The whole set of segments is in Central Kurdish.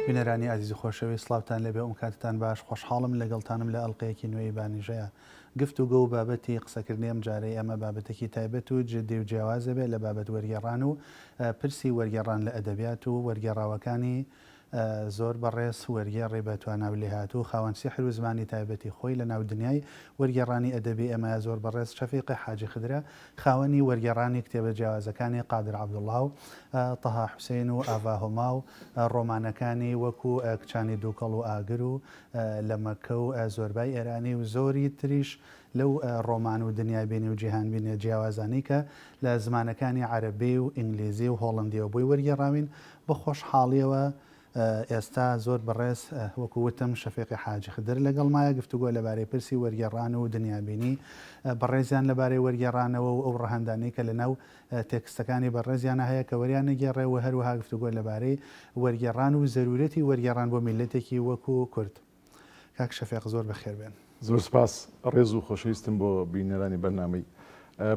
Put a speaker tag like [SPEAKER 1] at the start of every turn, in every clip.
[SPEAKER 1] بینەرانی عزیز و خۆشەوی سڵاوتان لەبێ ئەم کاتتان باش خۆشحاڵم لەگەڵتانم لە ئەڵلقەیەکی نوێی بانیژەیە گفتوگە و بابەتی قسەکردنی ئەم جارەی ئەمە بابەتێکی تایبەت و جددی و جیاوازە بێت لە بابەت وەرگێڕان و پرسی وەرگێڕان لە ئەدەبیات و وەرگێڕاوەکانی زۆر بەڕێز وەرگێڕی بە تواناو لێهاتوو خاوەن سیحر و زمانی تایبەتی خۆی لە ناو دنیای وەرگێڕانی ئەدەبی ئەمە زۆر بەڕێز شەفیقی حاجی خدرە خاوەنی وەرگێڕانی کتێبە جیاوازەکانی قادر عەبدوڵڵا و تەها حوسێن و ئاڤا هۆما و ڕۆمانەکانی وەکو کچانی دووکەڵ و ئاگر و لە مەکە و زۆربای ئێرانی و زۆری تریش لەو ڕۆمان و دنیای بینی و جیهان بینێ جیاوازانی کە لە زمانەکانی عەرەبی و ئینگلیزی و هۆڵندیەوە بووی وەرگێڕاوین بە خۆشحاڵیەوە ئێستا زۆر بەڕێز وەکووتم شەفیقی حاجی خدر لەگەڵ مایە گفتوگۆ لەبارەی پرسی وەرگێڕان و دنیابینی بەڕێزیان لەبارەی وەرگێڕانەوە و ئەو ڕەهەندانەی کە لەناو تێکستەکانی بەڕێزیانە هەیە کە وەریانە گێڕێەوە هەروەها گفتوگۆ لەبارەی وەرگێڕان و زەرورەتی وەرگێڕان بۆ میلەتێکی وەکو کورد. کاک شەفیق زۆر بەخێر بێن.
[SPEAKER 2] زۆر سپاس ڕێز و خۆشەویستم بۆ بینەرانی بەرنامەی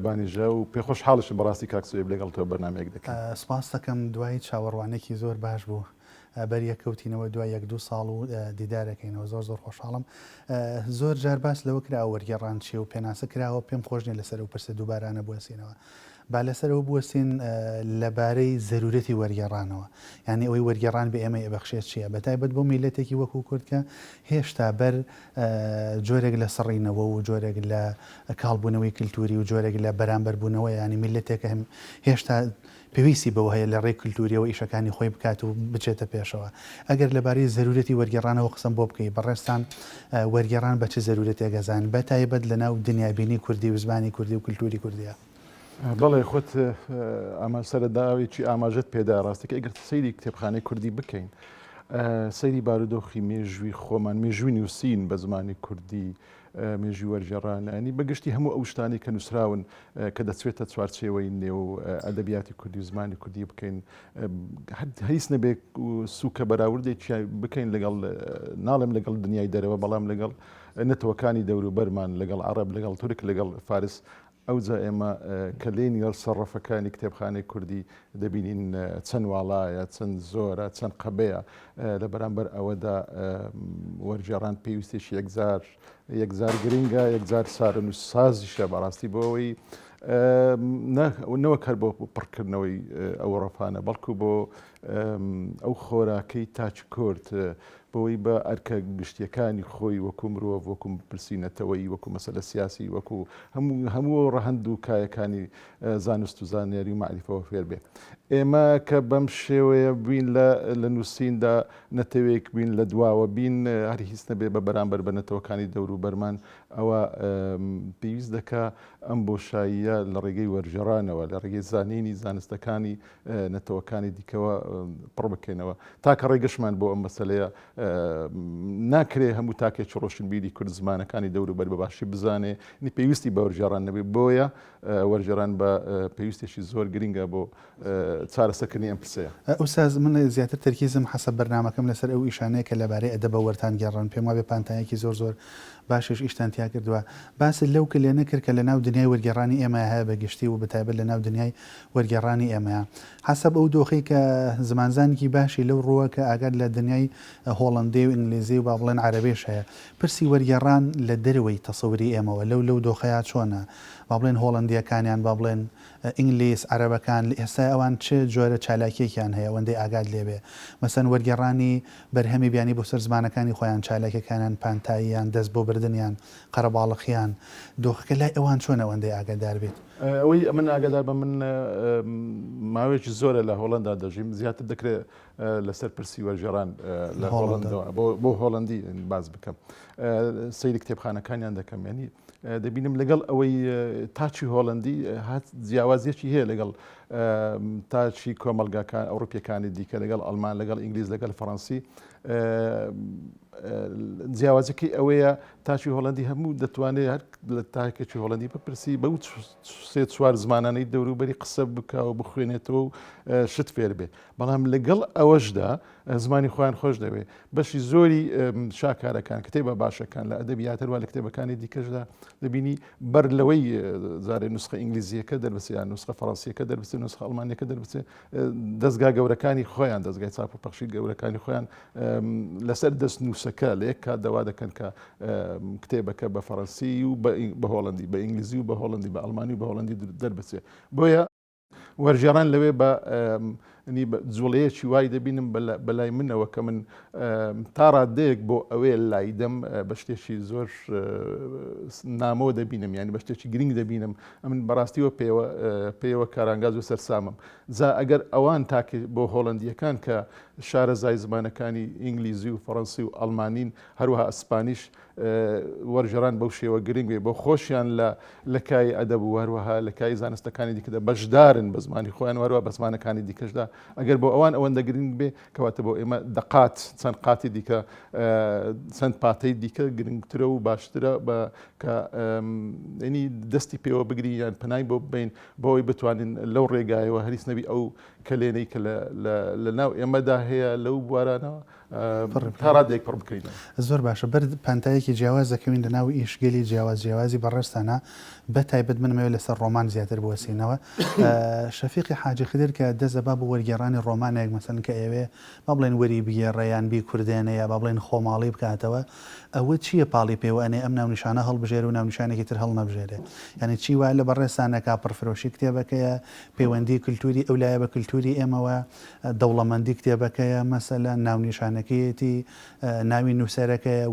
[SPEAKER 2] بانیژە و پێخۆشحاڵشم بەڕاستی کاکسوێ لەگەڵ تۆ بەرنامەیەک دەکەم.
[SPEAKER 1] سپاس دەکەم دوای چاوەڕوانێکی زۆر باش بوو. بەریەکەوتینەوە دوای 1-2 ساڵ و دیدارەکەینەوە زۆر خۆشحاڵم. زۆر جار باس لەوە کرا وەرگێڕان چی و پێناسە کراوە پێم خۆش نیە لەسەر و پرسە دووبارانە بوەسینەوە. با لەسەرەوە بوەستین لەبارەی زەرورەتی وەرگێڕانەوە یعنی ئەوەی وەرگێڕان بە ئێمە بەخشێت چییە بەتایبەت بۆ میلەتێکی وەکو کورد کە هێشتا بەر جۆرێک لە سڕینەوە و جۆرێک لە کاڵبوونەوەی کللتوری و جۆرێک لە بەرامبەربوونەوە ینی میلەتێکە هێشتا پێویستی بەوە هەیە لە ڕێی کللتوریەوە ئیشەکانی خۆی بکات و بچێتە پێشەوە. ئەگەر لەبارەی زەرورەتی وەرگێڕانەوە قسم بۆ بکەیت بەڕێستان وەرگێڕان بە چه زەرورەتێک گەزان بەتایبەت لە ناو دنیابینی کوردی و زمانی کوردی و کللتوری کوردیە.
[SPEAKER 2] بەڵێ خۆت ئەمە سەرەداوێکی ئاماژەت پێدا ڕاستەکە ئەگەر سەیری کتێبخانەی کوردی بکەین سەیری بارودۆخی مێژووی خۆمان مێژووی نووسین بە زمانی کوردی مێژوی وەرگێڕانانی بەگشتی هەموو ئەو شتانی کە نووسراون کە دەچێتە چوارچێوەی نێو ئەدەبیاتی کوردی و زمانی کوردی بکەین هیچ نەبێت سوکە بەراوردێکی بکەین لەگەڵ ناڵم لەگەڵ دنیای دەرەوە بەڵام لەگەڵ نەتەوەکانی دەوروبەرمان لەگەڵ عەرەب لەگەڵ تورک لەگەڵ فارس ئەوجا ئێمە کە لێنی سەرڕەفەکانی کتێبخانەی کوردی دەبینین چەند واڵایە چەند زۆرە چەند قەبەیە لە بەرامبەر ئەوەدا وەرگێڕان پێویستێکی یەکزار گرنگە یەکزار سارن و سازیشە بەڕاستی بۆەوەی نەوەک هەر بۆ پڕکردنەوەی ئەو ڕەفانە بەڵکو بۆ ئەو خۆراکەی تاچ کورد بۆی بە ئەرکە گشتیەکانی خۆی وەکو مرۆڤ وەکو پرسیینەتەوەی وەکو مەسەلە سیاسی وەکو هەموو ڕەهەند و کایەکانی زانست و زانیاری و معریفەوە فێر بێ. ئێمە کە بەم شێوەیە بین لە نووسیندا نەتەوەیەک بین لە دواوە بین هەری هیچ نەبێ بە بەرامبەر بە نەتەوەکانی دەوروبەرمان ئەوە پێویست دەکا ئەم بۆشاییە لە ڕێگەی وەرگێڕانەوە لە ڕێگەی زانینی زانستەکانی نەتەوەکانی دیکەوە پڕ بکەینەوە تاکە ڕێگەشمان بۆ ئەم مەسەلەیە ناکرێ هەموو تاکێکی ڕۆشنبیری کورد زمانەکانی دەوروبەر بە باشی بزانێ نی پێویستی بە وەرگێڕان نەبێ بۆیە وەرگێڕان بە پێویستێکی زۆر گرنگە بۆ چارەسەرکردنی ئەم پرسەیە.
[SPEAKER 1] ئوستاز من زیاتر تەرکیزم حەسەب بەرنامەکەم لەسەر ئەو ئیشانەیە کە لەبارەی ئەدەبە وەرتان گێڕان پێم وابێ پانتایەکی زۆر باشش ئیشتان تیا کردووە باس لەو کە لێ نەکرد کە لە ناو دنیای وەرگێڕانی ئێمە هەیە بەگشتی و بەتایبەت لە ناو دنیای وەرگێڕانی ئێمەیە حەسەب ئەو دۆخی کە زمانزانێکی باشی لەو ڕووە کە ئاگات لە دنیای هۆڵندی و ئینگلیزی و با بڵێن عەرەبیش هەیە پرسی وەرگێڕان لە دەرەوەی تەسەوری ئێمەوە لەو دۆخەیە چۆنە با بڵێن هۆڵندیەکانیان با بڵێن ئینگلیز عەرەبەکان ئێستا ئەوان چه جۆرە چالاکیێکیان هەیە ئەوەندەی ئاگات لێبێ مەسەن وەرگێڕانی بەرهەمی بیانی بۆ سەر زمانەکانی خۆیان چالاکیەکانیان پانتاییان دەست بۆ بردنیان قەرەباڵغیان دۆخەکە لای ئەوان چۆن ئەوەندەی ئاگادار بێت.
[SPEAKER 2] ئەوەی من ئاگادار بە من ماوەیەکی زۆرە لە هۆڵندا دەژیم زیاتر دەکرێت لەسەر پرسی وەرگێڕان لە هۆڵندەوە بۆ هۆڵندی باز بکەم سەیری کتێبخانەکانیان دەکەم ینی دەبینم لەگەڵ ئەوەی تاچی هۆڵندی هات جیاوازیەکی هەیە لەگەڵ تاچی کۆمەلگاکان ئەوروپیەکانی دیکە لەگەڵ ئەڵمان لەگەڵ ئینگلیز لەگەڵ فەڕەنسی جیاوازەکەی ئەوەیە تاچی هۆڵندی هەموو دەتوانێت هەر لە تاکێکی هۆڵندی بپرسی بەو سێ چوار زمانانەی دەوروبەری قسە بکە و بخوێنێتەوە و شت فێر بێ بەڵام لەگەڵ ئەوەشدا زمانی خۆیان خۆش دەوێ بەشی زۆری شاکارەکان کتێبە باشەکان لە ئەدەبیات هەروە لە کتێبەکانی دیکەشدا دەبینی بەر لەوەی زارێ نوسخە ئینگلیزیەکە دەربچێت یان نوسخە فەڕەنسیەکە دەربچێت نوسخە ئەڵمانیەکە دەربچێت دەستگا گەورەکانی خۆیان دەستگای چاپ و پەخشی گەورەکانی خۆیان لەسەر دەست نووسەکە لە یەک کات دەوا دەکەن کە کتێبەکە بە فەڕەنسی و بە هۆڵندی بە ئینگلیزی و بە هۆڵندی بە ئەڵمانی و بە هۆڵندی دەربچێت بۆیە وەرجێڕان لەوێ بە جوڵەیەکی وای دەبینم بەلای منەوە کە من تا ڕادەیەک بۆ ئەوێ لای دەم بە شتێکی زۆر نامەوە دەبینم ینی بە شتێکی گرنگ دەبینم ئەمن بەڕاستیەوە پێوە کارانگاز و سەرسامم جا ئەگەر ئەوان تاکە بۆ هۆڵندیەکان کە شارەزای زمانەکانی ئینگلیزی و فەڕەنسی و ئەڵمانین هەروەها ئەسپانیش وەرجێڕان بەو شێوە گرنگ بێ بۆ خۆشیان لە کای ئەدەب و هەروەها لە کای زانستەکانی دیکەدا بەشدارن بە زمانی خۆیان وەروە بە زمانەکانی دیکەشدا ئەگەر بۆ ئەوان ئەوەندە گرنگ بێ کەواتە بۆ ئێمە دەقات چەند قاتی دیکە چەند پاتەی دیکە گرنگترە و باشترە کە ینی دەستی پێوە بگری یان پەنای بۆ ببین بۆەوەی بتوانین لەو ڕێگایەوە هەریس نەبی ئەو کلێنەی کە لە ناو ئێمەدا هەیە لەو بوارانەوە تا ڕادێک پڕ بکەین.
[SPEAKER 1] زۆر باشە بەر پانتایەکی جیاواز دەکەوین لە ناو ئیشگەلی جیاوازی بەڕێستانە بە تایبەت منمەوێت لەسەر ڕۆمان زیاتر بوەسینەوە شەفیقی حاجی خدر کە دەزەبا بۆ وەرگێڕانی ڕۆمانێک مەسەن کە ئێوێ با بڵێن وەری بگێڕەیان بی کوردێنەیە با بڵێن خۆماڵی بکاتەوە ئەوە چییە پاڵی پێوەێ ئەم ناونیشانە هەڵبژێر و ناونیشانێکی تر هەڵ نەبژێرێ یعنی چی وایە لە بەڕێستانەکە پڕفرۆشی کتێبەکەیە پەیوەندی کللتوری ئەولایە بە کللتوری ئێمەوە دەوڵەمەندی کتێبەکەیە مەسەلە ناونیشانەکەیەتی ناوی نووسەرەکەیە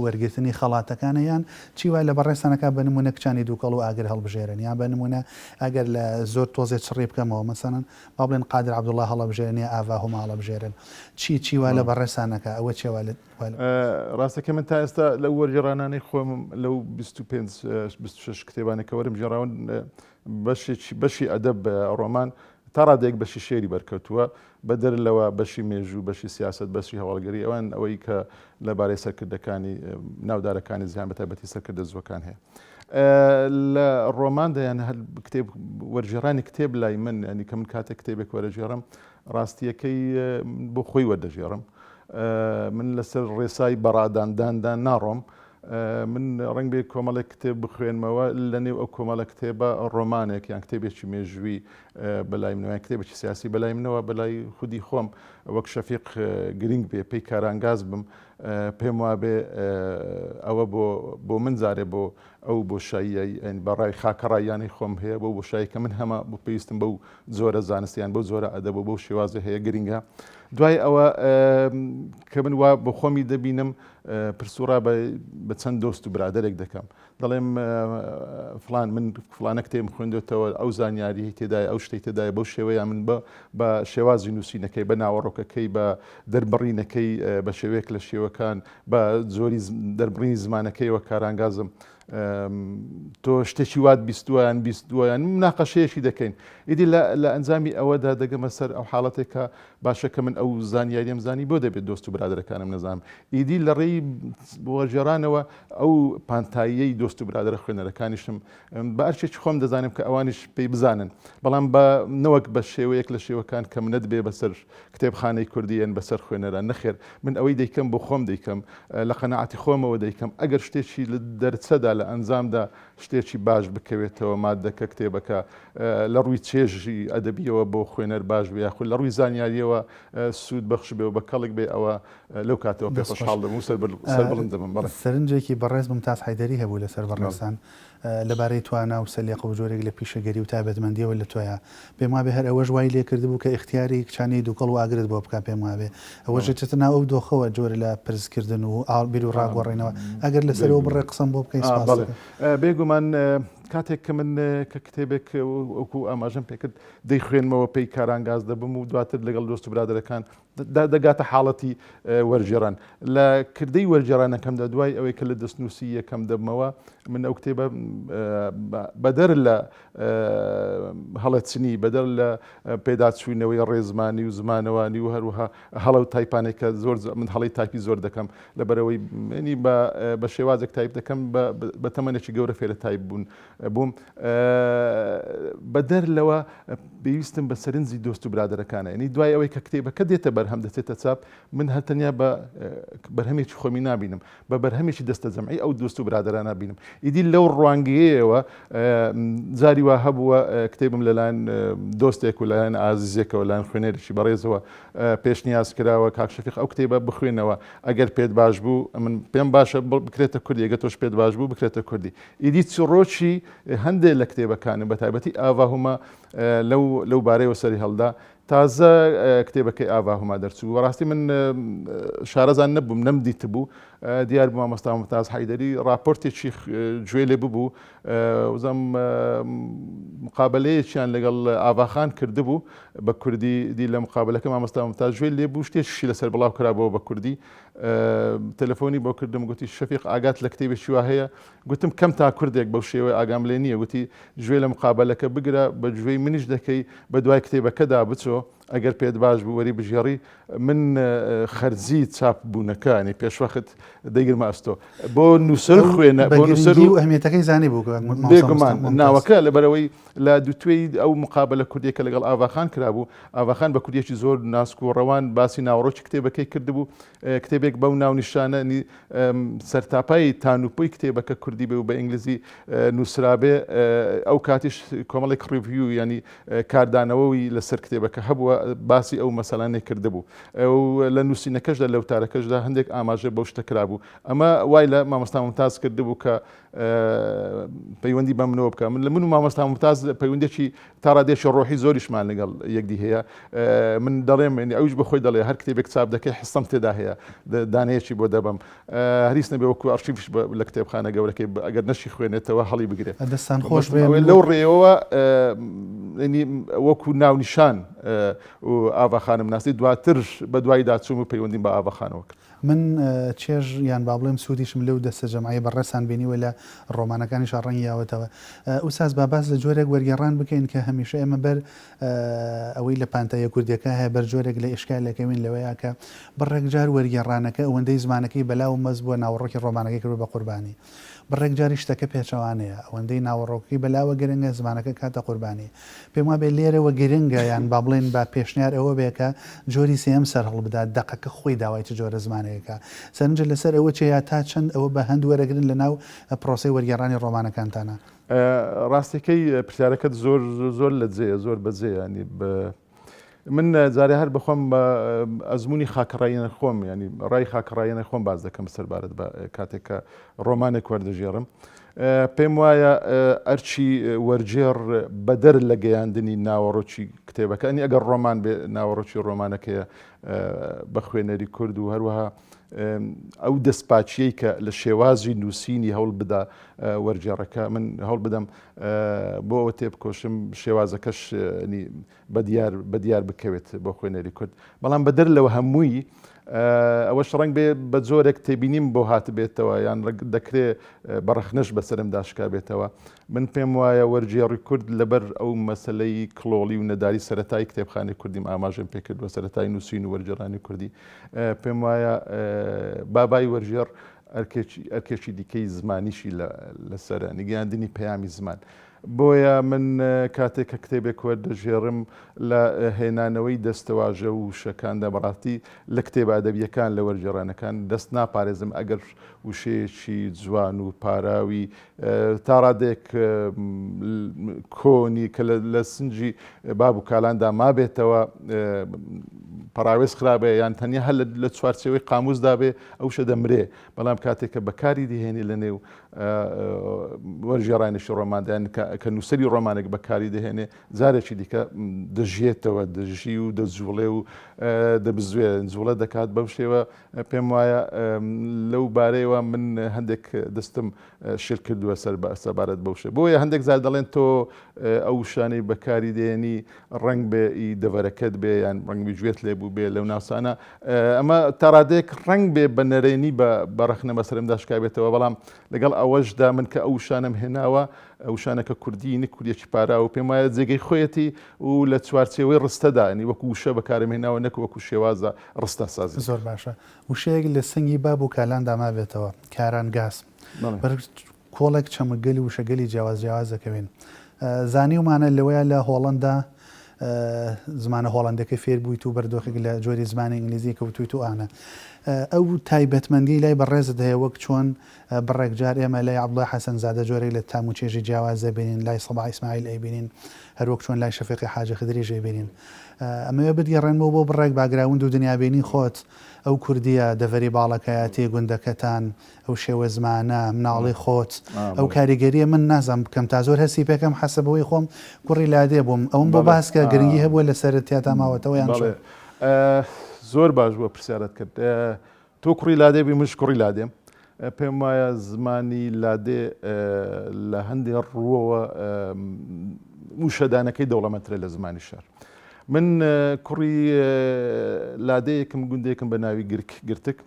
[SPEAKER 1] وەرگرتنی خەڵاتەکانەیان چی وای لە بەڕێستانەکە بە نمونە کچانی دووکەڵ و ئاگر هەڵبژێرن یان بە نمونە ئەگەر لە زۆر تۆزێ چڕی بکەمەوە مەسەن با بڵێن قادر عەبدوڵڵا هەڵبژێرنی ئاوا هەما هەڵبژێرن چی وای لە بەڕێستانەکە ئەوە چێ
[SPEAKER 2] ڕاستەکە من تا ئێستا لەو وەرگێڕانانەی خۆم لەو 25 کتێبانێکە وەرم ژێراون بەشی ئەدەب ڕۆمان تا ڕادێک بەشی شێری بەرکەوتووە بەدەر لەوە بەشی مێژوو بەشی سیاست بەشی هەواڵگەری ئەوان ئەوەی کە لەبارەی سەرکردەکانی ناودارەکانی زیان بە تایبەتی سەرکردە زوەکان هەیە لە ڕۆماندا یان کتێب وەرجێڕانی کتێب لای من ینی کە من کاتێک کتێبێک وەرەژێڕم ڕاستیەکەی بۆ خۆی وەردەژێڕم من لەسەر ڕێسای بەڕادانداندا ناڕۆم من ڕنگ بێ کۆمەڵێک کتێب بخوێنمەوە لە نێو ئەو کۆمەڵە کتێبە ڕۆمانێک یان کتێبێکی مێژووی بەلای منەوە کتێبێکی سیاسی بەلای منەوە بەلای خودی خۆم وەک شەفیق گرنگ بێ پێی کارانگاز بم پێم وابێ ئەوە بۆ من زارێ بۆ ئەو بۆشایی بەڕای خاکەڕاییانی خۆم هەیە بۆ بۆشایی کە من هەمە بۆ پێویستم بەو زۆرە زانستیان بۆ زۆرە ئەدەب بۆ شێوازە هەیە گرنگە دوای ئەوە کە من وا بۆ خۆمی دەبینم پرسوڕا بە چەند دۆست و برادێک دەکەم دەڵێم فلان من فلانە کتێم خوێندێتەوە ئەو زانیاری تێدای ئەو شتێک تێدایە بەو شێوەیە من بە شێوازی نووسینەکەی بە ناوەڕۆکەکەی بە دەربڕینەکەی بە شێوەیەک لە شێوەکان بە زۆری دەربڕینی زمانەکەیەوە کارانگازم تۆ شتێکی وات بیستووەیان بیستووەیان مناقەشەیەکی دەکەین ئیدی لە ئەنجامی ئەوەدا دەگەمە سەر ئەو حاڵەتێکە باشە کە من ئەو زانیاریم زانی بۆ دەبێت دۆست و برادەکانم نەزانم ئیدی لە ڕێی وەرجێڕانەوە ئەو پانتاییەی دۆست و برادرە خوێنەرەکانیشم بە ئەرچێکی خۆم دەزانم کە ئەوانیش پێی بزانن بەڵام بە نەوەک بە شێوەیەک لە شێوەکان کە منەت بێ بەسەر کتێبخانەی کوردیەن بەسەر خوێنەران نەخێر من ئەوەی دەیکەم بۆ خۆم دەیکەم لە قەنەعەتی خۆمەوە دەیکەم ئەگەر شتێکی لە دەرچەدا لە ئەنجامدا شتێکی باش بکەوێتەوە مادەکە کتێبەکە لە ڕووی چێژی ئەدەبیەوە بۆ خوێنەر باش بێ خو لە ڕووی زانیاریەوە سوود بەخش بێ و بە کەڵک بێ ئەوە لەو کاتەوە پێ خۆشحاڵ دەبم و سەر بڵندەبم بەڵێ
[SPEAKER 1] سەرنجێکی بەڕێز ممتاز حەیدەری هەبوو لەسەر بەڕێستان لەبارەی توانە و سەلیقە و جۆرێک لە پیشەگەری و تایبەتمەندیەوە لە تۆیە پێم وابێ هەر ئەوەش وای لێ کردبوو کە اختیاری کچانی دووکەڵ و ئاگرت بۆ بکە پێم وابێ ئەوەش چێتە ناو ئەو دۆخەوە جۆرە لە پرسکردن و ئاڵبیر و ڕاگۆڕێنەوە ئەگەر لەسەرەوە بڕێ قسەم بۆ بکەین
[SPEAKER 2] بێگومان کاتێک کە من کە کتێبێک وەکو ئاماژەم پێکرد دەیخوێنمەوە پێی کارانگاز دەبم و دواتر لەگەڵ دۆست و برادەرەکان دەگاتە حاڵەتی وەرجێڕان لە کردەی وەرجێڕانەکەمدا دوای ئەوەی کە لە دەستنووسی یەکەم دەبمەوە من ئەو کتێبە بەدەر لە هەڵەچنی بەدەر لە پێداچوونەوەی ڕێزمانی و زمانەوانی و هەروەها هەڵە و تایپانێکە زۆر من هەڵی تایپی زۆر دەکەم لەبەرەوەی منی بە شێوازێک تایپ دەکەم بە تەمەنێکی گەورە فێرە تایپ بووم بەدەر لەوە پێویستم بە سەرنجی دۆست و برادەرەکانە ینی دوای ئەوەی کە کتێبەکە دێتە بەرهەم دەچێتە چاپ من هەتەنیا بە بەرهەمێکی خۆمی نبینم بە بەرهەمێکی دەستە جەمعی ئەو دۆست و برادران نبینم ئیدی لەو ڕوانگەیەوە جاری وا هەبووە کتێبم لەلایەن دۆستێک و لایەن ئازیزێکەوە لایەن خوێنەرێکی بەڕێزەوە پێشنیاز کراوە کاک شەفیق ئەو کتێبە بخوێنەوە ئەگەر پێت باش بوو من پێم باشە بکرێتە کوردی ئەگەر تۆش پێت باش بوو بکرێتە کوردی ئیدی چڕۆکی هەندێک لە کتێبەکانم بە تایبەتی ئاڤاهوما لەو بارەیەوە سەری هەڵدا تازە کتێبەکەی ئاڤاهوما دەرچوو وەڕاستی من شارەزان نەبووم نەمدیت بوو دیار بوو مامۆستا ممتاز حەیدەری راپۆرتێکی گوێ لێ ببوو وزەم مقابلەیەکیان لەگەڵ ئاڤاخان کردبوو بە کوردی دی لە مقابلەکە مامۆستا ممتاز گوێ لێ بوو شتێکی لەسەر بڵاو کرابەوە بە کوردی تەلەفۆنی بۆ کردم گوتی شەفیق ئاگات لە کتێبێکی وا هەیە گوتم کەم تا کوردێک بەو شێوەیە ئاگام لێ نییە گوتی گوێ لە مقابلەکە بگرە بە گوێی منیش دەکەی بە دوای کتێبەکەدا بچۆ ئەگەر پێت باش بوو وەری بژێڕی من خەرجی چاپ بوونەکانی پێشوەخت دەیگرمە ئەستۆ بۆ نووسەر خوێنە بۆ نووسەر و
[SPEAKER 1] ئەهمیێتەکەی زانی بوو
[SPEAKER 2] بێگومان ناوەکە لەبەرەوەی لە دوتوێی ئەو مقابلە کوردیەکە لەگەڵ ئاڤاخان کرابوو ئاڤاخان بە کوردیەکی زۆر ناسک و ڕەوان باسی ناوەڕۆکی کتێبەکەی کردبوو کتێبێک بەو ناونیشانە سەرتاپایی تانوپۆی کتێبەکە کوردی بێ و بە ئینگلیزی نووسرابێ ئەو کاتیش کۆمەڵێک ڕیڤیو ینی کاردانەوەی لەسەر کتێبەکە هەبووە باسی ئەو مەسەلانێ کردبوو لە نووسینەکەشدا لەو تارەکەشدا هەندێک ئاماژە بەو شتە کرابوو ئەمە وای لە مامۆستا ممتاز کردبوو کە پەیوەندی بە منەوە بکە من لە من و مامۆستا ممتاز پەیوەندێکی تا ڕادێشی ڕۆحی زۆریشمان لەگەڵ یەکدی هەیە من دەڵێم ئەوش بەخۆی دەڵێ هەر کتێبێک چاپ دەکەی حستەم تێدا هەیە دانەیەکی بۆ دەبم هەریس نەبێ وەکو ئەرشیفش لە کتێبخانە گەورەکەی ئەگەر نەشی خوێنێتەوە هەڵی بگرێت
[SPEAKER 1] دەستان خۆش
[SPEAKER 2] لەو ڕێەوە وەکو ناونیشان و ئاڤاخانم ناسی دواتر بە دوای داچووم و پەیوەندیم بە ئاڤاخانەوە کرد
[SPEAKER 1] من چێژ یان با بڵێم سوودیشم لەو دەستە جەمعی بەڕێسان بینیوە لە ڕۆمانەکانیش ڕەنگی یاوەتەوە ئوساز باباس لە جۆرێک وەرگێڕان بکەین کە هەمیشە ئێمە بەر ئەوەی لە پانتەیە کوردیەکە هەیە بەر جۆرێک لە ئشکالەکەوین لەوەیە کە بەڕێکجار وەرگێڕانەکە ئەوەندەی زمانەکەی بەلاو مەز بووە ناوەڕۆکی ڕۆمانەکەی کرد بە قوربانی بەڕێک جاری شتەکە پێچەوانەیە ئەوەندەی ناوەڕۆکی بەلاوە گرنگە زمانەکە کاتە قوربانی پێم وابێ لێرەوە گرنگە یان با بڵێن با پێشنیار ئەوە بێکە جۆری سێم سەر هەڵ بدات دەقەکە خۆی داوای چ جۆرە زمانەیەەکە سەرنجە لەسەر ئەوە چێ یا تا چەند ئەوە بە هەند وەرەگرن لە ناو پرۆسی وەرگێڕانی ڕۆمانەکانتانە
[SPEAKER 2] ڕاستیەکەی پرسیارەکەت زۆر لە جێ زۆر بەجێ ینی من جارێ هەر بخۆم بە ئەزمموی خاکەڕایەنە خۆم ینی ڕای خاکەڕایەنە خۆم باز دەکەم سەربارەت بە کاتێککە ڕۆمانێک وەردەژێڕم پێم وایە ئەرچی وەرجێڕ بەدەر لە گەیاندنی ناوەڕۆکی کتێبەکە ئەنی ئەگەر ڕۆمان بێ ناوەڕۆکی ڕۆمانەکەیە بە خوێنەری کورد و هەروەها ئەو دەستپاچیەی کە لە شێوازی نووسینی هەوڵ بدا وەرجێڕەکە من هەوڵ بدەم بۆ ئەوە تێبکۆشم شێوازەکەش بە دیار بکەوێت بۆ خوێنەری کورد بەڵام بەدەر لەوە هەمووی ئەوەش ڕەنگ بێ بە جۆرێک تێبینیم بۆ هات بێتەوە یان دەکرێت بەڕەخنەش بەسرم داشکا بێتەوە من پێم وایە وەرجێڕی کورد لەبەر ئەو مەسلەی کڵۆڵی و نەداری سەرەتایی کتێبخانەی کوردیم ئاماژەم پێکردوە سەرەتای نووسین و وەرجێڕانی کوردی پێم وایە بابای وەرجێڕ ئەرکێکی دیکەی زمانیشی لەسەر نیگەاندنی پەیامی زمان بۆیە من کاتێک کە کتێبێک وەردەژێڕم لە هێنانەوەی دەستەواژە و شەکاندا بەڕاستی لە کتێب ئەدەبیەکان لە وەرجێڕانەکان دەست ناپارێزم ئەگەر وشەیەکی جوان و پاراوی تا ڕادێک کۆنی کە لە سنجی باب و کالاندا مابێتەوە پەراوێز خراپێ یان تەنیا هەر لە چوارچێوەی قاموسدا بێ ئەو شە دەمرێ بەڵام کاتێک کە بەکاری دەهێنی لە نێو وەرجێڕانیشی ڕۆماندایان کە نووسری ڕۆمانێک بەکاری دەهێنێ جارێکی دیکە دەژێتەوە دەژی و دەجوڵێ و دەبزوێ جوڵە دەکات بەو شێوە پێم وایە لەو بارەیەوە من هەندێک دەستم شێر کردووە سەربارەت بەو شێ بۆیە هەندێک زار دەڵێن تۆ ئەو شانەی بەکاری دێنی ڕنگ بێ دەڤەرەکەت بێ یان ڕنگبی گوێت لێ بوو بێ لەو ناسانە ئەمە تاڕادێک ڕنگ بێ بە نەرێنی بە ڕەخنە بەسەرمدا شکابێتەوە بەڵام لەگەڵ ئەوەشدا من کە ئەو شانم هێناوە ئەو شانەکە کوردی کوردیەکی پارا و پێم وایە جێگەی خۆیەتی و لە چوارچێوەی ڕستەدا نی وەکو وشە بەکارم هێناوە نەک وەکو شێوازە ڕستە سازی
[SPEAKER 1] زۆر باشە وشەیەک لە سنگی باب و کالان دامابێتەوە کاران گاس کۆڵێک چەمەگەلی وشەگەلی جیاواز دەکەوێن زانی ومانە لەوەیە لە هۆڵندا زمانە هۆڵندەکە فێر بوویت و بەردۆخێک لە جۆری زمانی ئینگلیزی کەوتویت و ئانە ئەو تایبەتمەندی لای بەڕێزت هەیە وەک چۆن بڕێک جار ئێمە لای عەبدوڵای حەسەن زادە جۆرێک لە تام و چێژی جیاوازە بینین لای سەباح ئیسماعیل ئەیبینین هەروەک چۆن لای شەفیقی حاجی خدری ژێبینین ئەمەوێ بتگەڕێنەوە بۆ بڕێک باگراوند و دنیابینی خۆت ئەو کوردیە دەڤەری باڵەکەیە تێ گوندەکەتان ئەو شێوە زمانە مناڵی خۆت ئەو کاریگەریە من نازانم بکەم تا زۆر هەستی پێکەم حەسەبەوەی خۆم کوڕی لادێ بووم ئەوم بۆ باسکە گرنگی هەبووە لە سەرەتیا تا ماوەتەوە یان
[SPEAKER 2] زۆر باش بووە پرسیارەت کرد تۆ کوڕی لادێ بی منش کوڕی لادێم پێم وایە زمانی لادێ لە هەندێک ڕووەوە موشەدانەکەی دەوڵەمەندترە لە زمانی شار من کوڕی لادەیەکم گوندێکم بە ناوی گرتک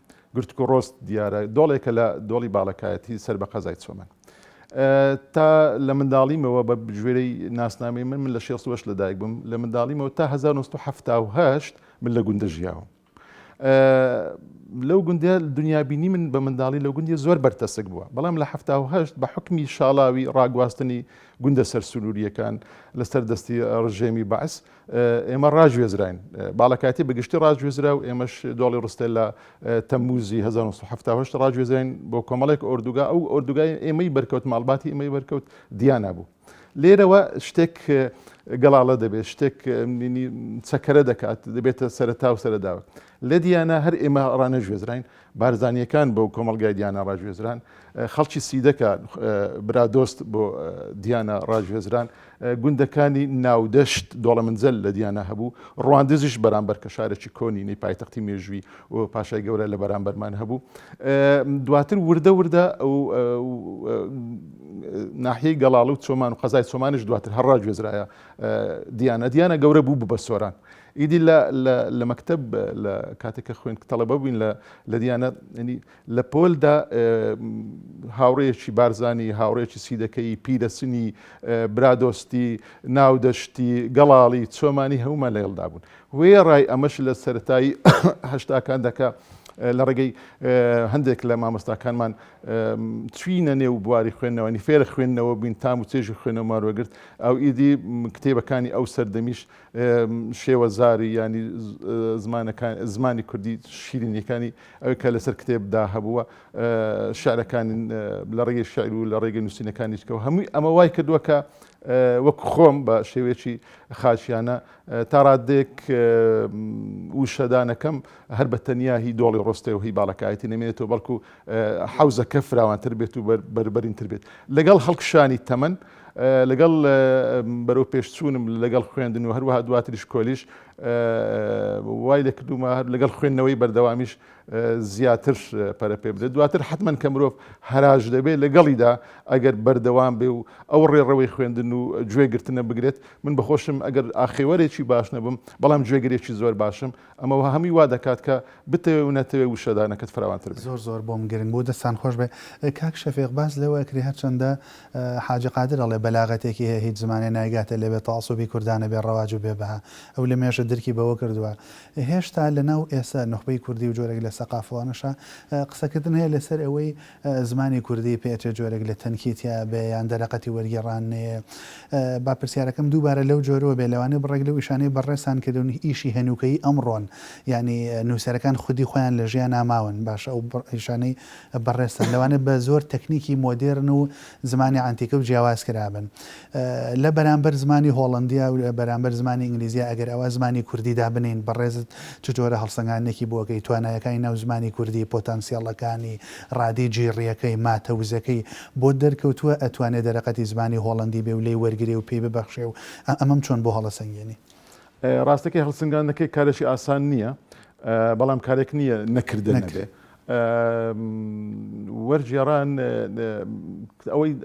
[SPEAKER 2] و ڕۆست دیارە دۆڵێکە لە دۆڵی باڵەکایەتی سەر بە قەزای چۆمەن تا لە منداڵیمەوە بە ژێرەی ناسنامەی من لە 6 لەدایک بووم لە منداڵیمەوە تا 1970 من لە گوندە ژیاوم لەو گوندە دنیابینی من بە منداڵی لەو گوندی زۆر بەرتەسک بووە بەڵام لە 1970 بە حکمی شاڵاوی ڕاگواستنی گوندە سەرسولوریەکان لەسەر دەستی ڕژێمی بەعس ئێمە ڕاژێزراین باڵەکاتی بەگشتی ڕاژێزرا و ئێمەش دۆڵی ڕستە لە تەمموزی 1970 ڕاژێزراین بۆ کۆمەڵێک ئۆردوگا ئەو ئۆردوگای ئێمەی بەرکەوت ماڵباتی ئێمەی بەرکەوت دیانە بوو لێرەوە شتێک گەڵاڵە دەبێت شتێک چەکەرە دەکات دەبێتە سەرەتا و سەرەداوە لە دیانە هەر ئێمە ڕانەژێزراین بارزانیەکان بۆ کۆمەلگای دیانە ڕاژێزران خەڵکی سیدەکە برادۆست بۆ دیانە ڕاژێزران گوندەکانی ناودەشت دۆڵەمەنجەل لە دیانە هەبوو ڕواندزیش بەرامبەر کە شارێکی کۆنی نەی پایتەختی مێژووی و پاشای گەورە لە بەرامبەرمان هەبوو دواتر وردە ئەو ناحیەی گەڵاڵ و چۆمان و قەزای چۆمانش دواتر هەر ڕاژێزرایە دیانە گەورە بوو بە سۆران ئیدی لە مەکتەب لە کاتێککە خوێن تەڵەبە بووین لە دیانە لە پۆلدا هاوڕێیەکی بارزانی هاوڕێکی سیدەکەی پیرەسنی برادۆستی ناودەشتی گەڵاڵی چۆمانی هەمومان لەگەڵدا بوون وێ ڕای ئەمەش لە سەرەتایی هەشتاکان دەکا لە ڕێگەی هەندێک لە مامۆستاکانمان چوینە نێو بواری خوێندنەوەنی فێرە خوێندنەوە بووین تام و چێژی خوێنەوە ماروەگرت ئەو ئیدی کتێبەکانی ئەو سەردەمیش شێوە زاری ینی زمانی کوردی شیرینیەکانی ئەوی کە لەسەر کتێبدا هەبووە شعرەکان لە ڕێگەی شعر و لە ڕێگەی نووسینەکانیشکەوە هەمووی ئەمە وای کردووە کە وەکو خۆم بە شێوێکی خاچیانە تا ڕادێک وشەدانەکەم هەر بە تەنیا هی دۆڵی ڕۆستێ و هی باڵەکایەتی نەمێنێتەوە بەڵکو حەوزەکە فراوانتر بێت و بەربەرینتر بێت لەگەڵ هەڵکشانی تەمەن لەگەڵ بەرەو پێشچوونم لەگەڵ خوێندن و هەروەها دواتریش کۆلیش وای لێ کردومە هەر لەگەڵ خوێندنەوەی بەردەوامیش زیاتر پەرە پێ بدێت دواتر حتمەن کە مرۆڤ هەراژ دەبێت لەگەڵیدا ئەگەر بەردەوام بێ و ئەو ڕێڕەوەی خوێندن و گوێگرتنە بگرێت من بەخۆشم ئەگەر ئاخێوەرێکی باش نەبم بەڵام گوێگرێکی زۆر باشم ئەمەوە هەمی وا دەکات کە بتەوێ و نەتەوێ وشەدانەکەت فراوانتر بێت
[SPEAKER 1] زۆر بۆم گرنگ بۆ دەستان خۆش بێ کاک شەفیق باس لەوە کری هەرچەندە حاجی قادر ئەڵێ بەلاغەتێکی هەیە هیچ زمانێ نایگاتە لەبێت تەعەسوبی کوردانە بێ ڕەواج و بێبەها ئەو لە مێژە درکی بەوە کردووە هێشتا لەناو ئێستا نخبەی کوردی و جۆرێک لە سەقافوانەشە قسەکردن هەیە لەسەر ئەوەی زمانی کوردی پێچێ جۆرێک لە تەنکیتیا بێ یان دەرەقەتی وەرگێڕانەیە با پرسیارەکەم دووبارە لەو جۆرەوە بێ لەوانەیە بڕێک لەو ئیشانەی بەڕێسان کردون ئیشی هەنووکەی ئەمڕۆن ینی نووسەرەکان خودی خۆیان لە ژیان ناماون باشە ئەو ئیشانەی بەڕێستان لەوانێت بە زۆر تەکنیکی مۆدێرن و زمانی ئانتیکە و جیاواز کرابن لە بەرامبەر زمانی هۆڵندیا و بەرامبەر زمانی ئینگلیزیە ئەگەر ئەوە زمانی کوردی دابنین بەڕێزت چ جۆرە هەڵسەنگانێکی بۆکەی توانایەکانی ناو زمانی کوردی پۆتانسیەڵەکانی ڕادی جیڕیەکەی ماتەوزەکەی بۆ دەرکەوتووە ئەتوانێت دەرەقەتی زمانی هۆڵندی بێ و لێی وەرگێ و پێی ببەخشێ و ئەمەم چۆن بۆ هەڵەسەنگێنی
[SPEAKER 2] ڕاستەکەی هەڵسەنگانەکەی کارێکی ئاسان نییە بەڵام کارێک نییە نەکردن نەبێ وەرگێڕان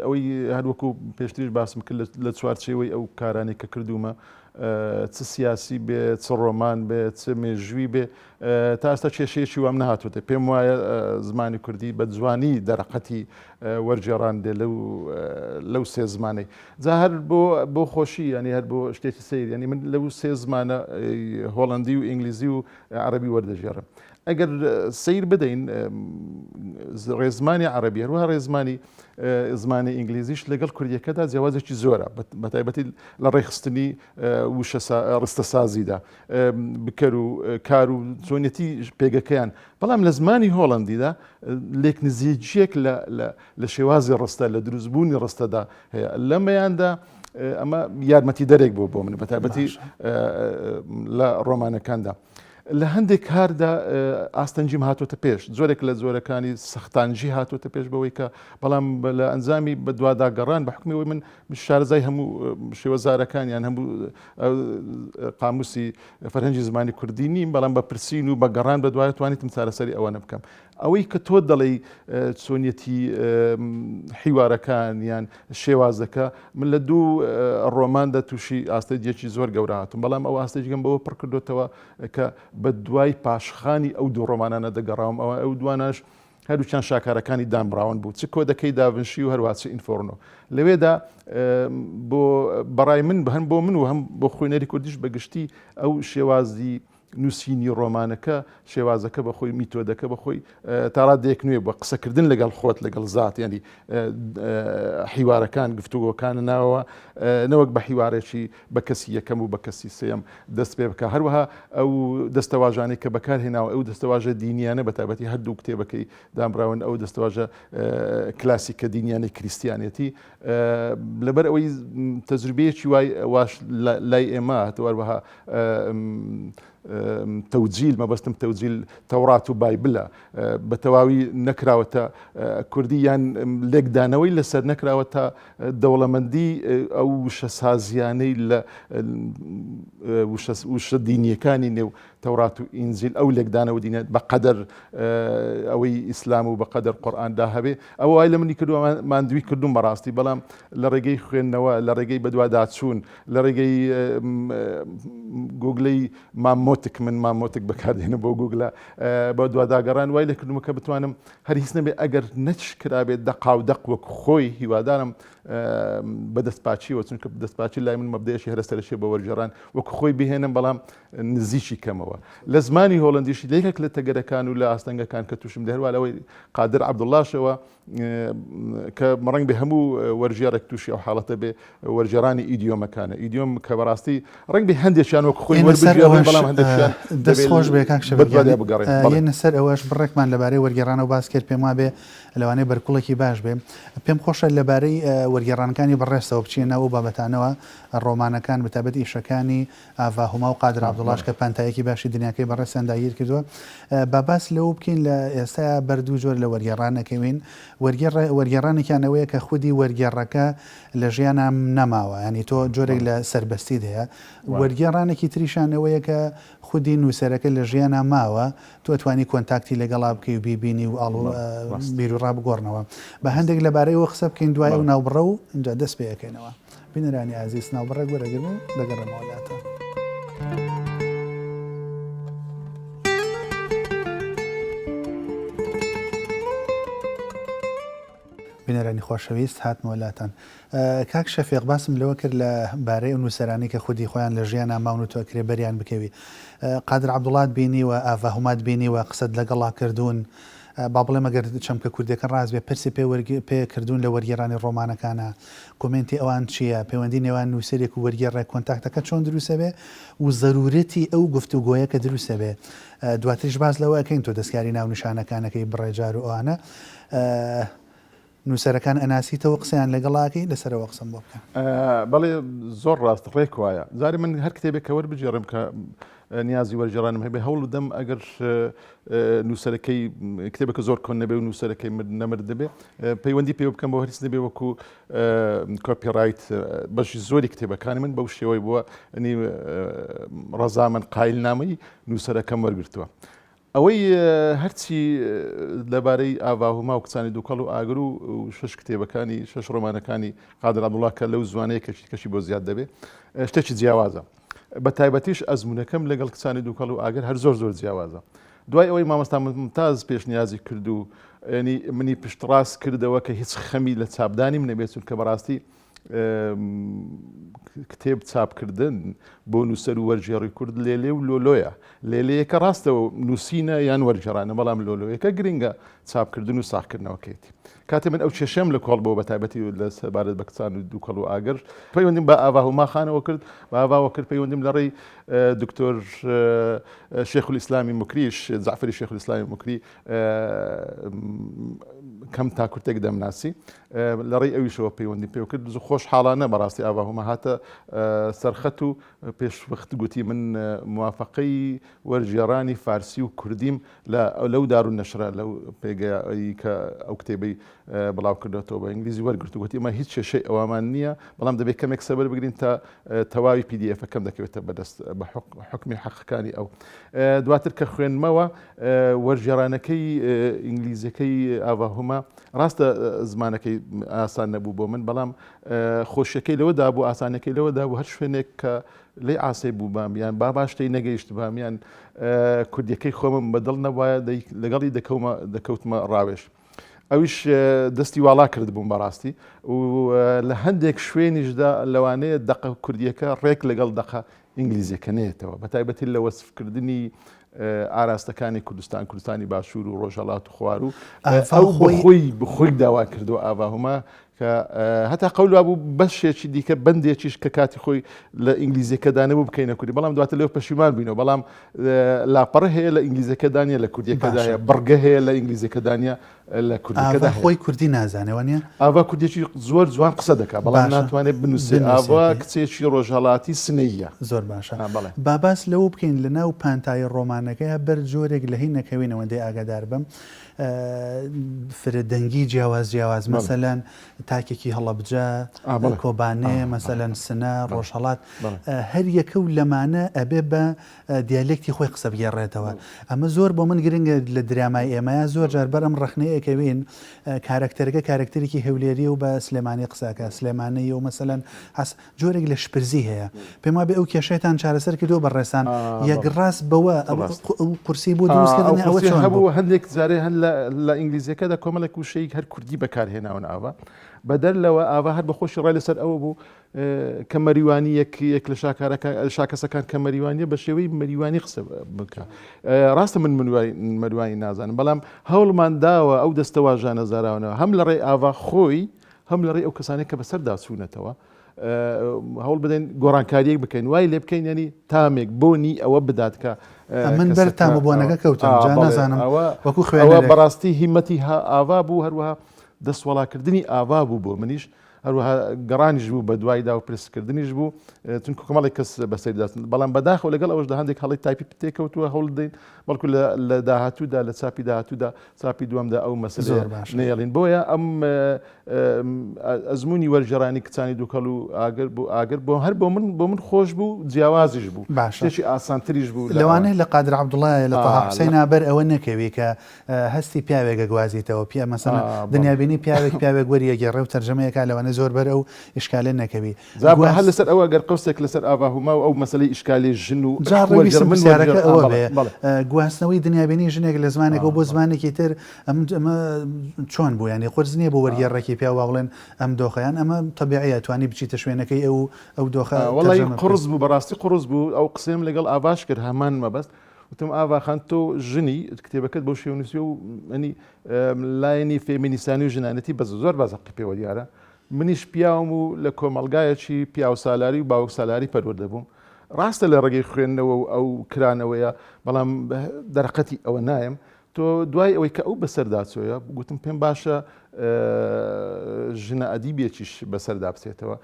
[SPEAKER 2] ئەوەی هەروەکو پێشتریش باسم کرد لە چوارچێوەی ئەو کارانی کە کردومە چ سیاسی بێ چ ڕۆمان بێ چ مێژووی بێ تا ئێستا کێشەیەکی وام نەهاتوێتە پێم وایە زمانی کوردی بە جوانی دەرەقەتی وەرگێڕان دێ لەو سێ زمانەی جا هەر بۆ خۆشی ینی هەر بۆ شتێکی سیر ینی من لەو سێ زمانە هۆڵندی و ئینگلیزی و عەرەبی وەردەژێڕم ئەگەر سیر بدەین ڕێزمانی عەرەبی هەروەها ڕێزمانی زمانی ئینگلیزیش لەگەڵ کوردیەکەدا جیاوازێکی زۆرە بەتایبەتی لە ڕێخستنی ڕستە سازیدا بکەر و کار و چۆنیەتی پێگەکەیان بەڵام لە زمانی هۆڵندیدا لێک نزیکیەک لە شێوازی ڕستە لە دروستبوونی ڕستەدا هەیە لەمەیاندا ئەمە یارمەتی دەرێک بۆ من بەتایبەتی لە ڕۆمانەکاندا لە هەندێک کاردا ئاستەنجیم هاتوۆتە پێش زۆرێک لە زۆرەکانی سەختانجی هاتوۆتە پێش بەوەی کە بەڵام لە ئەنجامی بە دوواداگەڕان بە حکمیەوەی من شارەزای هەموو شێوەزارەکانیان هەموو قاموسی فەرهەنگی زمانی کوردی نیم بەڵام بە پرسین و بە گەڕان بە دوایە توانیتم چارەسەری ئەوە نەبکەم ئەوەی کە تۆ دەڵێی چۆنیەتی حیوارەکان یان شێوازەکە من لە دوو ڕۆماندا تووشی ئاستەجێکی زۆر گەورە هاتم بەڵام ئەو ئاستەجگەم بەوە پڕ کردوتەوە کە بە دوای پاشخانی ئەو دوو ڕۆمانانە دەگەڕاوم ئەو دواناش هەردووچیان شاکارەکانی دامراون بوو چ کۆدەکەی داڤنشی و هەروە چ ئینفۆرنۆ لەوێدا بۆ بەڕای من هەم بۆ من و هەم بۆ خوێنەری کوردیش بەگشتی ئەو شێوازی نووسینی ڕۆمانەکە شێوازەکە بە خۆی میتۆدەکە بە خۆی تاڕادێک نوێ بە قسەکردن لەگەڵ خۆت لەگەڵ زات ینی حیوارەکان گفتوگۆکانە ناوەوە نەوەک بە حیوارێکی بە کەسی یەکەم و بە کەسی سێم دەست پێ بکە هەروەها ئەو دەستەواژانەی کە بەکارهێناوە ئەو دەستەواژە دینیانە بەتابەتی هەردوو کتێبەکەی دامراون ئەو دەستەواژە کلاسیکە دینیانی کریسیانەتی لەبەر ئەوەی تەجروبەیەکی وای واش لای ئێمە هەروەها تەوجیل مەبەستم تەوجیل تەورات و بایبلە بە تەواوی نەکراوەتە کوردی یان لێکدانەوەی لەسەر نەکراوەتە دەوڵەمەندی ئەو وشە سازیانەی لە وشە دینیەکانی نێو تەورات و ئینجیل ئەو لێکدانەوە دینێت بەقەدەر ئەوەی ئیسلام و بەقەدەر قورئاندا هەبێ ئەوە وای لە منی کردووە ماندووی کردوم بەڕاستی بەڵام لە ڕێگەی خوێندنەوە لە ڕێگەی بەدواداچوون لە ڕێگەی گوگڵی مامۆتک من مامۆتک بەکاردێنە بۆ گوگلە بە دوواداگەڕان وای لە کردومە کە بتوانم هەرگیز نەبێ ئەگەر نەچکرابێت دەقاودەق وەک خۆی هیوادارم بە دەستپاچیەوە چونکە دەستپاچی لای من مەبدەیەکی هەرەسەرشێ بە وەرجێڕان وەکو خۆی بهێنم بەڵام نزیکی کەمەوە لە زمانی هۆڵندیشی لەیەکێک لە تەگەرەکان و لە ئاستەنگەکان کە تووشم دەهێوا لەوەی قادر عەبدوڵڵاشەوە کە ڕەنگ بێ هەموو وەرژێڕێک تووشی ئەو حاڵەتە بێ وەرجێڕانی ئیدیۆمەکانە ئیدیۆم کە بەڕاستی ڕەنگ بێ هەندێکیان وەکو خۆی وەربگێڕن بەڵام هەندێکیان
[SPEAKER 1] دەستخۆش بێ کاک یەنە سەر ئەوەش بڕێکمان لەبارەی وەرگێڕانە و باس کرد پێم وابێ لەوانەیە بەرکوڵێکی باش بێ پێم خۆشە لەبارەی وەرگێڕانەکانی بەڕێستەوە بچینە و بابەتانەوە ڕۆمانەکان بەتابەت ئیشەکانی ئاڤاهوما و قادر عەبدوڵڵاش کە پانتایەکی باشی دنیاکەی بەڕێستیان داگیر کردووە با باس لەوە بکەین لە ئێستا بەردوو جۆر لە وەرگێڕانەکەوین وەرگێڕانێکیانەوەیە کە خودی وەرگێڕەکە لە ژیانم نەماوە ینی تۆ جۆرێک لە سربەستیت هەیە وەرگێڕانێکی تریشانەوەیە کە خودی نووسەرەکە لە ژیانە ماوە تۆ توانی کۆنتاکتی لەگەڵا بکەی و بیبینی و ئاڵ بیرروڕا بگۆڕنەوە بە هەندێک لەبارەیەوە قسە بکەین دوای و ناوبڕە و اینجا دەست پێەکەینەوە بینەرانی عزیز ناوبڕە گوەرەگرن و دەگەڕێمەوەلاتە. بینەرانی خۆشەویست هاتمەوەلاتەن کاک شەفیق باسم لەوە کرد لە بارەی نووسەرانی کە خودی خۆیان لە ژیان ئاماون و تۆکرێ بەریان بکەوی قادر عەبدوڵڵات بینی و ئاڤاهومات بینی و قسەت لەگەڵا کردوون با بڵێ مەگەر چەمکە کوردەکە ڕاز بێ پرسی پێکردوون لە وەرگێڕانی ڕۆمانەکانە کۆمنتی ئەوان چییە پەیوەندی نێوان نووسەرێک و وەرگێڕێک کۆنتاکتەکە چۆن دروستە بێ و ضرورەتی ئەو گفتوگۆیە کە دروستە بێ دواتریش باز لەوە ئەەکەین تۆ دەستکاری ناو نیشانەکانەکەی بڕێجار و ئەوانە نووسەرەکان ئەناسیتەوە قسەیان لەگەڵاکەی لەسەرەوە قسم بۆ بکەن
[SPEAKER 2] بەڵێ زۆر ڕاست ڕێک وایە زاری من هەر کتێبێک کە وەربگێڕم کە نیازی وەرجێڕانم هەبێ هەوڵ دەم ئەگەر نووسەرەکەی کتێبەکە زۆر کۆن نەبێ و نووسەرەکەی نەمرد دەبێ پەیوەندی پێ بکەم بۆ هەرگیز نەبێ وەکو کۆپیڕایت بەشی زۆری کتێبەکانی من بەو شێوەی بووە ڕەزا من قایل نامەی نووسەرەکەم وەرگرتووە ئەوەی هەرچی لەبارەی ئاڤاهوما و کچانی دووکەڵ و ئاگر و شش کتێبەکانی شش ڕۆمانەکانی قادر عەبدوڵڵا کە لەو زوانەیە کەشی بۆ زیاد دەبێ شتێکی جیاوازە بە تایبەتیش ئەزمونونەکەم لەگەڵ کچانی دووکەڵ و ئاگر هەر زۆر جیاوازە دوای ئەوەی مامۆستا ممتاز پێشنیازی کرد و ینی منی پشتڕاست کردەوە کە هیچ خەمی لە چاپدانیم نەبێت چونکە بەڕاستی کتێب چاپکردن بۆ نووسەر و وەرجێڕی کورد لێلێ و لۆلۆیە لێلەیەکە ڕاستەوە نووسینە یان وەرجێڕانە بەڵام لۆلۆیەکە گرنگە چاپکردن و ساختکردنەوەکەیتی کاتێ من ئەو کێشەم لە کۆڵ بۆ بەتایبەتی لە سەبارەت بە کچان و دووکەڵ و ئاگەر پەیوەندیم بە ئاوا هوماخانەوە کرد بە ئاواوە کرد پەیوەندیم لە ڕێی دکتۆر شێخ الئیسلامی مکریش جعفری شێخ الئیسلامی مکری کەم تا کورتێک دەمناسی لە ڕێی ئەویشەوە پەیوەندی پێ کرد خۆشحاڵانە بەڕاستی ئاوا هوما هاتە سەرخەت و پێشوەخت گوتی من موافقەی وەرجێڕانی فارسی و کوردیم لەو دارونەشرە لەو پێگەیی کە ئەو کتێبەی بڵاو کردێتەوە بە ئینگلیزی وەرگرت و گوتی ئەمە هیچ کێشەی ئەوامان نییە بەڵام دەبێت کەمێک سەبەر بگرین تا تەواوی PDF کەم دەکەوێتە بەدەست بە حکمی حەقەکانی ئەو دواتر کە خوێنمەوە وەرجێڕانەکەی ئینگلیزیەکەی ئاوا هوما ڕاستە زمانەکەی ئاسان نەبوو بۆ من بەڵام خۆشیەکەی لەوەدا بوو ئاسانەکەی لەوەدا بوو هەر شوێنێک کە لێ ئاسەی بوو بامیان باشتەی نەگەیشت بامیان کوردیەکەی خۆمم بەدڵ نەوایە لەگەڵی دەکەوتمە ڕاوێش ئەویش دەستی واڵا کرد بووم بەڕاستی و لە هەندێک شوێنیشدا لەوانەیە دەقە کوردیەکە ڕێک لەگەڵ دەقە ئینگلیزیەکە نێتەوە بەتایبەتی لە وەسفکردنی ئاراستەکانی کوردستانی باشوور و ڕۆژهەڵات و خوار و ئەو بخۆی داوا کردو ئاوا هوما کە هەتا قەول بوو بەشێکی دیکە بەندێکیش کە کاتی خۆی لە ئینگلیزیەکەدا نەبوو بکەینە کوردی بەڵام دواتە لەوە پەشیمان بووینەوە بەڵام لاپەڕ هەیە لە ئینگلیزیەکەدانە لە کوردیەکەدا هەیە بڕگە هەیە لە ئینگلیزیەکەدانە لە کوردیەکەدا
[SPEAKER 1] خۆی کوردی نازانێوە نیە
[SPEAKER 2] ئاوا کوردێکی زۆر جوان قسە دەکات بەڵام ناتوانێت بنووسێ ئاوا کچێکی ڕۆژهەڵاتی سنەیە
[SPEAKER 1] زۆر باشە باباس لەوە بکەین لە ناو پانتای ڕۆمانەکەی بەر جۆرێک لە هین نەکەوێنەوەندەی ئاگادار بم فرەدەنگی جیاواز مەسەلەن تاکێکی هەڵەبجە کۆبانێ مەسەلەن سنە ڕۆژهەڵات هەر یەکە و لەمانە ئەبێ بە دیالێکتی خۆی قسە بگێڕێتەوە ئەمە زۆر بۆ من گرنگە لە درامای ئێمەیە زۆر جار بەرەم ڕخنەیەکەوین کارکتەرەکە کارکتەرێکی هەولێری و بە سلێمانی قساکە سلێمانەیە و مەسەلەن جۆرێک لە شپرزی هەیە پێم وابێ ئەو کێشەیتان چارەسەر کردو بەڕێسان یەکڕاست بەوە ئەو قورسی بۆ دروستکردنی ئەوە چۆن
[SPEAKER 2] هەبوو هەندێک جارێ هەن لە ئینگلیزیەکەدا کۆمەڵێک وشەیەک هەر کوردی بەکارهێناون ئاوا بەدەر لەوە ئاوا هەر بەخۆشی ڕای لەسەر ئەوە بوو کە مەریوانی یەک لە شاکەسەکان کە مەریوانیە بە شێوەی مەریوانی قسە بکە ڕاستە من مەریوانی نازانم بەڵام هەوڵمان داوە ئەو دەستە واژانە زاراونەوە هەم لە ڕێی ئاوا خۆی هەم لە ڕێی ئەو کەسانێک کە بەسەردا چوونەتەوە هەوڵ بدەین گۆڕانکاریەک بکەین وای لێ بکەین ینی تامێک بۆنی ئەوە بدات کە
[SPEAKER 1] من بەر تامەبوونەکە کەوتم جا نازانم وەکو
[SPEAKER 2] خوێنەوە بەڕاستی هیمەتی ئاوا بوو هەروەها دەستوەڵاکردنی ئاوا بوو بۆ منیش هەروەها گەڕانیش بوو بە دوایدا و پرسکردنیش بوو چونکە کۆمەڵێک کەس بەسەرداستن بەڵام بەداخەوە لەگەڵ ئەوەشدا هەندێک هەڵی تایپی پتێکەوتووە هەوڵ دەین بەڵکو لە داهاتوودا لە چاپی داهاتوودا چاپی دوامدا ئەو مەسەلە نێڵین بۆیە ئەم ئەزمموی وەرجێڕانی کچانی دووکەڵ و ئاگر بۆ هەر بۆ من خۆش بوو جیاوازیش بوو شتێکی ئاسانتریش بوو
[SPEAKER 1] لەوانەیە لە قادر عەبدوڵڵایە لە تەها حوسێن بەر ئەوە نەکەوی کە هەستی پیاوێکە گوازیتەوە پیا مەسەڵەن دنیابینی پیاوێک وەریەگەڕێ و تەرجەمەیەکە لەوانە زۆر بەر ئەو ئیشکالێ نەکەوی
[SPEAKER 2] هەر لەسەر ئەوە گەر قوسێک لەسەر ئاوا هوما و ئەو مەسەلەی ئیشکالی ژن و
[SPEAKER 1] جاڕێویسەرەکە ئەوە بێ گواستنەوەی دنیابینی ژنێک لە زمانێک و بۆ زمانێکی تر ئەمە چۆن بوو ینی قرس نییە بۆ وەرگێڕێکی پیا واڵێن ئەم دۆخەیان ئەمە تەبیعیە توانی بچیتە شوێنەکەی ئەو دۆخە
[SPEAKER 2] وەڵی قرس بوو بەڕاستی قرس بوو ئەو قسەم لەگەڵ ئاواش کرد هەمان مەبەست وتم ئاواخان تۆ ژنی کتێبەکەت بۆ شێونووسی و ئەنی لایەنی فێمینیستانی و ژنانەتی بە زۆر بازەقی پێوە دیارە منیش پیاوم و لە کۆمەڵگایەکی پیا و سالاری و باوک سالاری پەروەردە بووم ڕاستە لە ڕێگەی خوێندنەوە و ئەو کرانەوەیە بەڵام دەرەقەتی ئەوە نایم تۆ دوای ئەوەی کە ئەو بەسەردا چۆیە گوتم پێم باشە ژنە ئەدیبێکیش بەسەردا بچێتەوە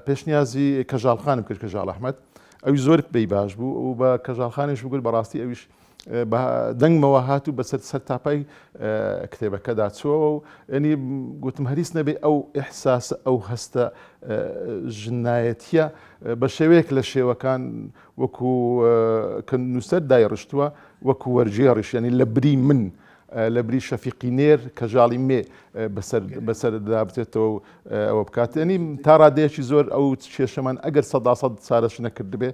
[SPEAKER 2] پێشنیازی کەژاڵخانم کرد کەژاڵ ئەحمەد ئەوی زۆر پێی باش بوو و بە کەژاڵخانیش بگوت بەڕاستی ئەویش دەنگمەوە هاتوو بەسەر سەر تاپای کتێبەکەدا چۆوە و ینی گوتم هەریس نەبێ ئەو ئیحساسە ئەو هەستە ژنایەتیە بە شێوەیەک لە شێوەکان وەکو کە نووسەر دایڕشتووە وەکو وەرجێڕیش ینی لە بری من لە بری شەفیقی نێر کە ژاڵی مێ بەسەر دابێتەوە ئەوە بکات ینی تا ڕادەیەکی زۆر ئەو کێشەمان ئەگەر 100% چارەش نەکردبێ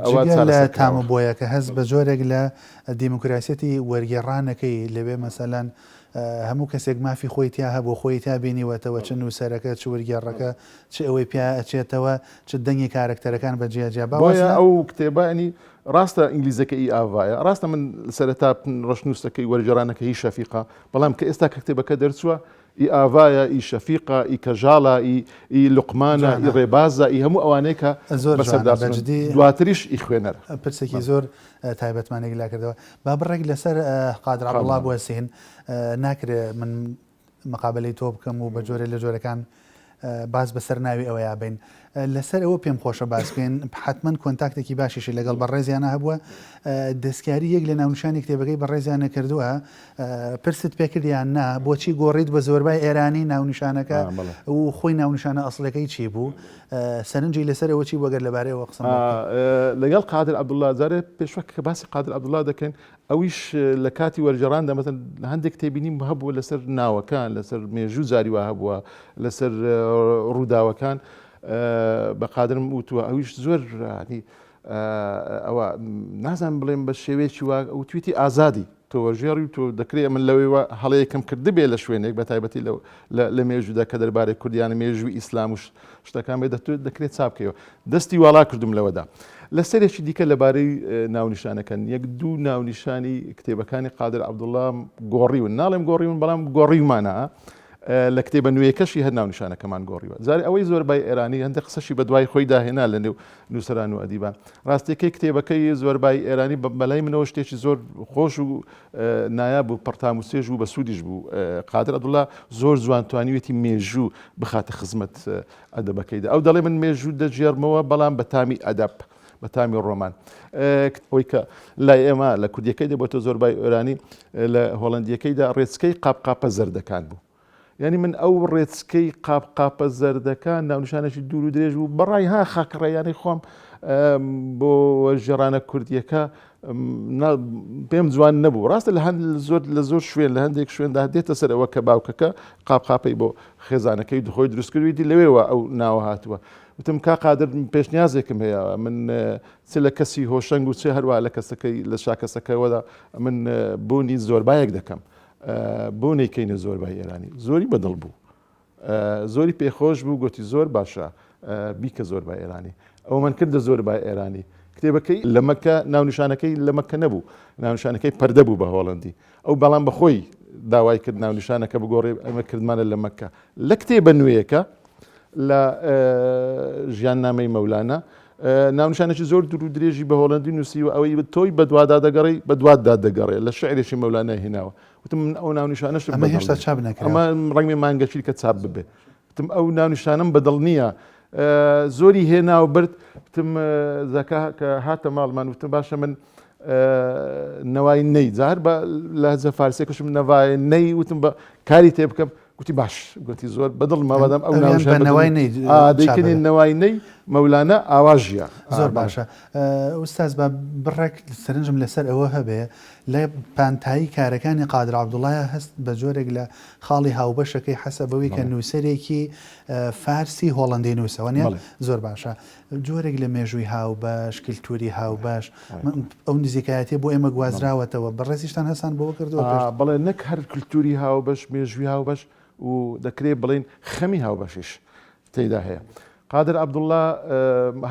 [SPEAKER 2] ئەوە
[SPEAKER 1] لە تامە بۆیە کە هەست بە جۆرێک لە دیموکراسیەتی وەرگێڕانەکەی لەوێ مەسەلەن هەموو کەسێک مافی خۆی تیا هەبوو خۆی تا بینیوەتەوە چ نووسەرەکە چ وەرگێڕەکە چ ئەوەی پیا ئەچێتەوە چ دەنگی کارکتەرەکان بە جیاجیا
[SPEAKER 2] بۆیە ئەو کتێبانی ڕاستە ئینگلیزەکە ئی ئاڤایە ڕاستە من سەرەتا ڕەشنووسەکەی وەرگێڕانەکە هی شەفیقە بەڵام کە ئێستا کە کتێبەکە دەرچووە ئی ئاڤایە ئی شەفیقە ئی کەژاڵە ئی لوقمانە ئی ڕێبازە ئی هەموو ئەوانەیە کە دواتریش ئی خوێنەر
[SPEAKER 1] پرسێکی زۆر تایبەتمانێک لا کردەوە با بڕێک لەسەر قادر عەبدوڵڵا بوەسین ناکرێت من مقابلەی تۆ بکەم و بە جۆرە لە جۆرەکان باز بەسەر ناوی ئەوە یابین لەسەر ئەوە پێم خۆشە باس بکەین حتمما کۆنتاکتێکی باشیشی لەگەڵ بەڕێزیانە هەبووە دەستکاری یەک لە ناونشانی کتێبەکەی بەڕێزیانە کردووە پرست پێکردیان نا بۆچی گۆڕیت بە زۆربای ئێرانی ناونشانەکە و خۆی ناونشانە ئەسڵەکەی چی بوو سەرنجی لەسەر ئەوە چی وەگەر لەبارەیەوە قسەم
[SPEAKER 2] لەگەڵ قادر عەبدوڵڵا جارێ پێشوە کە باسی قادر عەبدوڵڵا دەکەین ئەویش لە کاتی وەرگێڕاندا مەسەن هەندێک کتێبینیم هەبووە لەسەر ناوەکان لەسەر مێژوو زاریوە هەبووە لەسەر ڕووداوەکان بە قادرم وتووە ئەویش زۆر ئەوە نازانم بڵێم بە شێوەیەکی وا ئەو تویتی ئازادی تۆ وەرژێڕی و تۆ دەکرێت من لەوەیەوە هەڵەیەکم کردبێ لە شوێنێک بە تایبەتی لە مێژوودا کە دەربارەی کوردیانە مێژووی ئیسلام و شتەکان بێ دەکرێت چاپکەوە دەستی واڵا کردم لەوەدا لە سەرێکی دیکە لەبارەی ناونیشانەکەن یەک دوو ناونیشانی کتێبەکانی قادر عەبدوڵڵا گۆڕیون ناڵێم گۆڕیون بەڵام گۆڕیمانە لە کتێبە نوێیەکەشی هەر ناونیشانەکەمان گۆڕیوە زاری ئەوەی زۆربای ئێرانی هەندێک قسەشی بە دوای خۆی داهێنا لە نێو نووسەران و ئەدیبان ڕاستیەکەی کتێبەکەی زۆربای ئێرانی بەلای منەوە شتێکی زۆر خۆش و نایاب بوو پەرتاموسێژ بوو بە سوودیش بوو قادر عەبدوڵڵا زۆر جوانتوانیوێتی مێژوو بخاتە خزمەت ئەدەبەکەیدا ئەو دەڵێ من مێژوو دەجێڕمەوە بەڵام بە تامی ئەدەب بە تامی ڕۆمان ئەوەی کە لای ئێمە لە کوردیەکەی دەبێتە زۆربای ئێرانی لە هۆڵەندیەکەیدا ڕێچکەی قاپقاپە زەردەکان بوو یعنی من ئەو ڕێچکەی قاپقاپە زەردەکان ناونیشانێکی دوور و درێژ بوو بەڕای ها خاکڕێیانی خۆم بۆ وەرگێڕانە کوردیەکە پێم جوان نەبوو ڕاستە لە زۆر شوێن لە هەندێک شوێندا دێتە سەر ئەوە کە باوکەکە قاپقاپەی بۆ خێزانەکەی دخۆی دروستکردویدی لەوێەوە ئەو ناوە هاتووە وتم کا قادر پێشنیازێکم هەیە من چ لە کەسی هۆشەنگ و چێ هەروە لە کەسەکەی لە شاکەسەکەەوەدا من بوونی زۆربایەک دەکەم بۆ نەیکەینە زۆربای ئێرانی زۆری بەدڵ بوو زۆری پێخۆش بوو گوتی زۆر باشە بیکە زۆربای ئێرانی ئەو من کردە زۆربای ئێرانی کتێبەکەی لە مەکە ناونیشانەکەی لە مەکە نەبوو ناونیشانەکەی پەردە بوو بە هۆڵندی ئەو بەڵام بەخۆی داوای کرد ناونیشانەکە بگۆڕێ ئەمە کردمانە لە مەکە لە کتێبە نوێیەکە لە ژیاننامەی مەولانە ناونیشانێکی زۆر دوور و درێژی بە هۆڵندی نووسی و ئەوەی تۆی بە دوادا دەگەڕی بە دواتدا دەگەڕێ لە شعرێکی مەولانە هێناوە وتم ئەو ناونیشانەش
[SPEAKER 1] ئەمە هێشتا چاپ نەکرا
[SPEAKER 2] ئەمە ڕەنگی مانگەچی کە چاپ ببێ وتم ئەو ناونیشانم بەدڵ نییە زۆری هێنا و برد وتم زەکا کە هاتە ماڵمان وتم باشە من نەوای نەی جار بە لەهجە فارسیەکەشم نەوای نەی وتم بە کاری تێ بکەم گوتی باش گوتی زۆر بەدڵ مەبەدەم ئەو دەیکردین نەوای نەی مەولانە ئاواژیە
[SPEAKER 1] زۆر باشە ئوستاز بە بڕێک سەرنجم لەسەر ئەوە هەبێ لە پانتایی کارەکانی قادر عەبدوڵڵا هەست بە جۆرێک لە خاڵی هاوبەشەکەی حەسەبەوەی کە نووسەرێکی فارسی هۆڵندی نووسەوەنیە زۆر باشە جۆرێک لە مێژووی هاوبەش کللتوری هاوبەش ئەو نزیکایەتی بۆ ئێمە گوازراوەتەوە بەڕێزیشتان هەسان بۆ کردەوە
[SPEAKER 2] بەڵێ نەک هەر کللتوری هاوبەش مێژووی هاوبەش و دەکرێت بڵین خەمی هاوبەشیش تێیدا هەیە قادر عەبدوڵڵا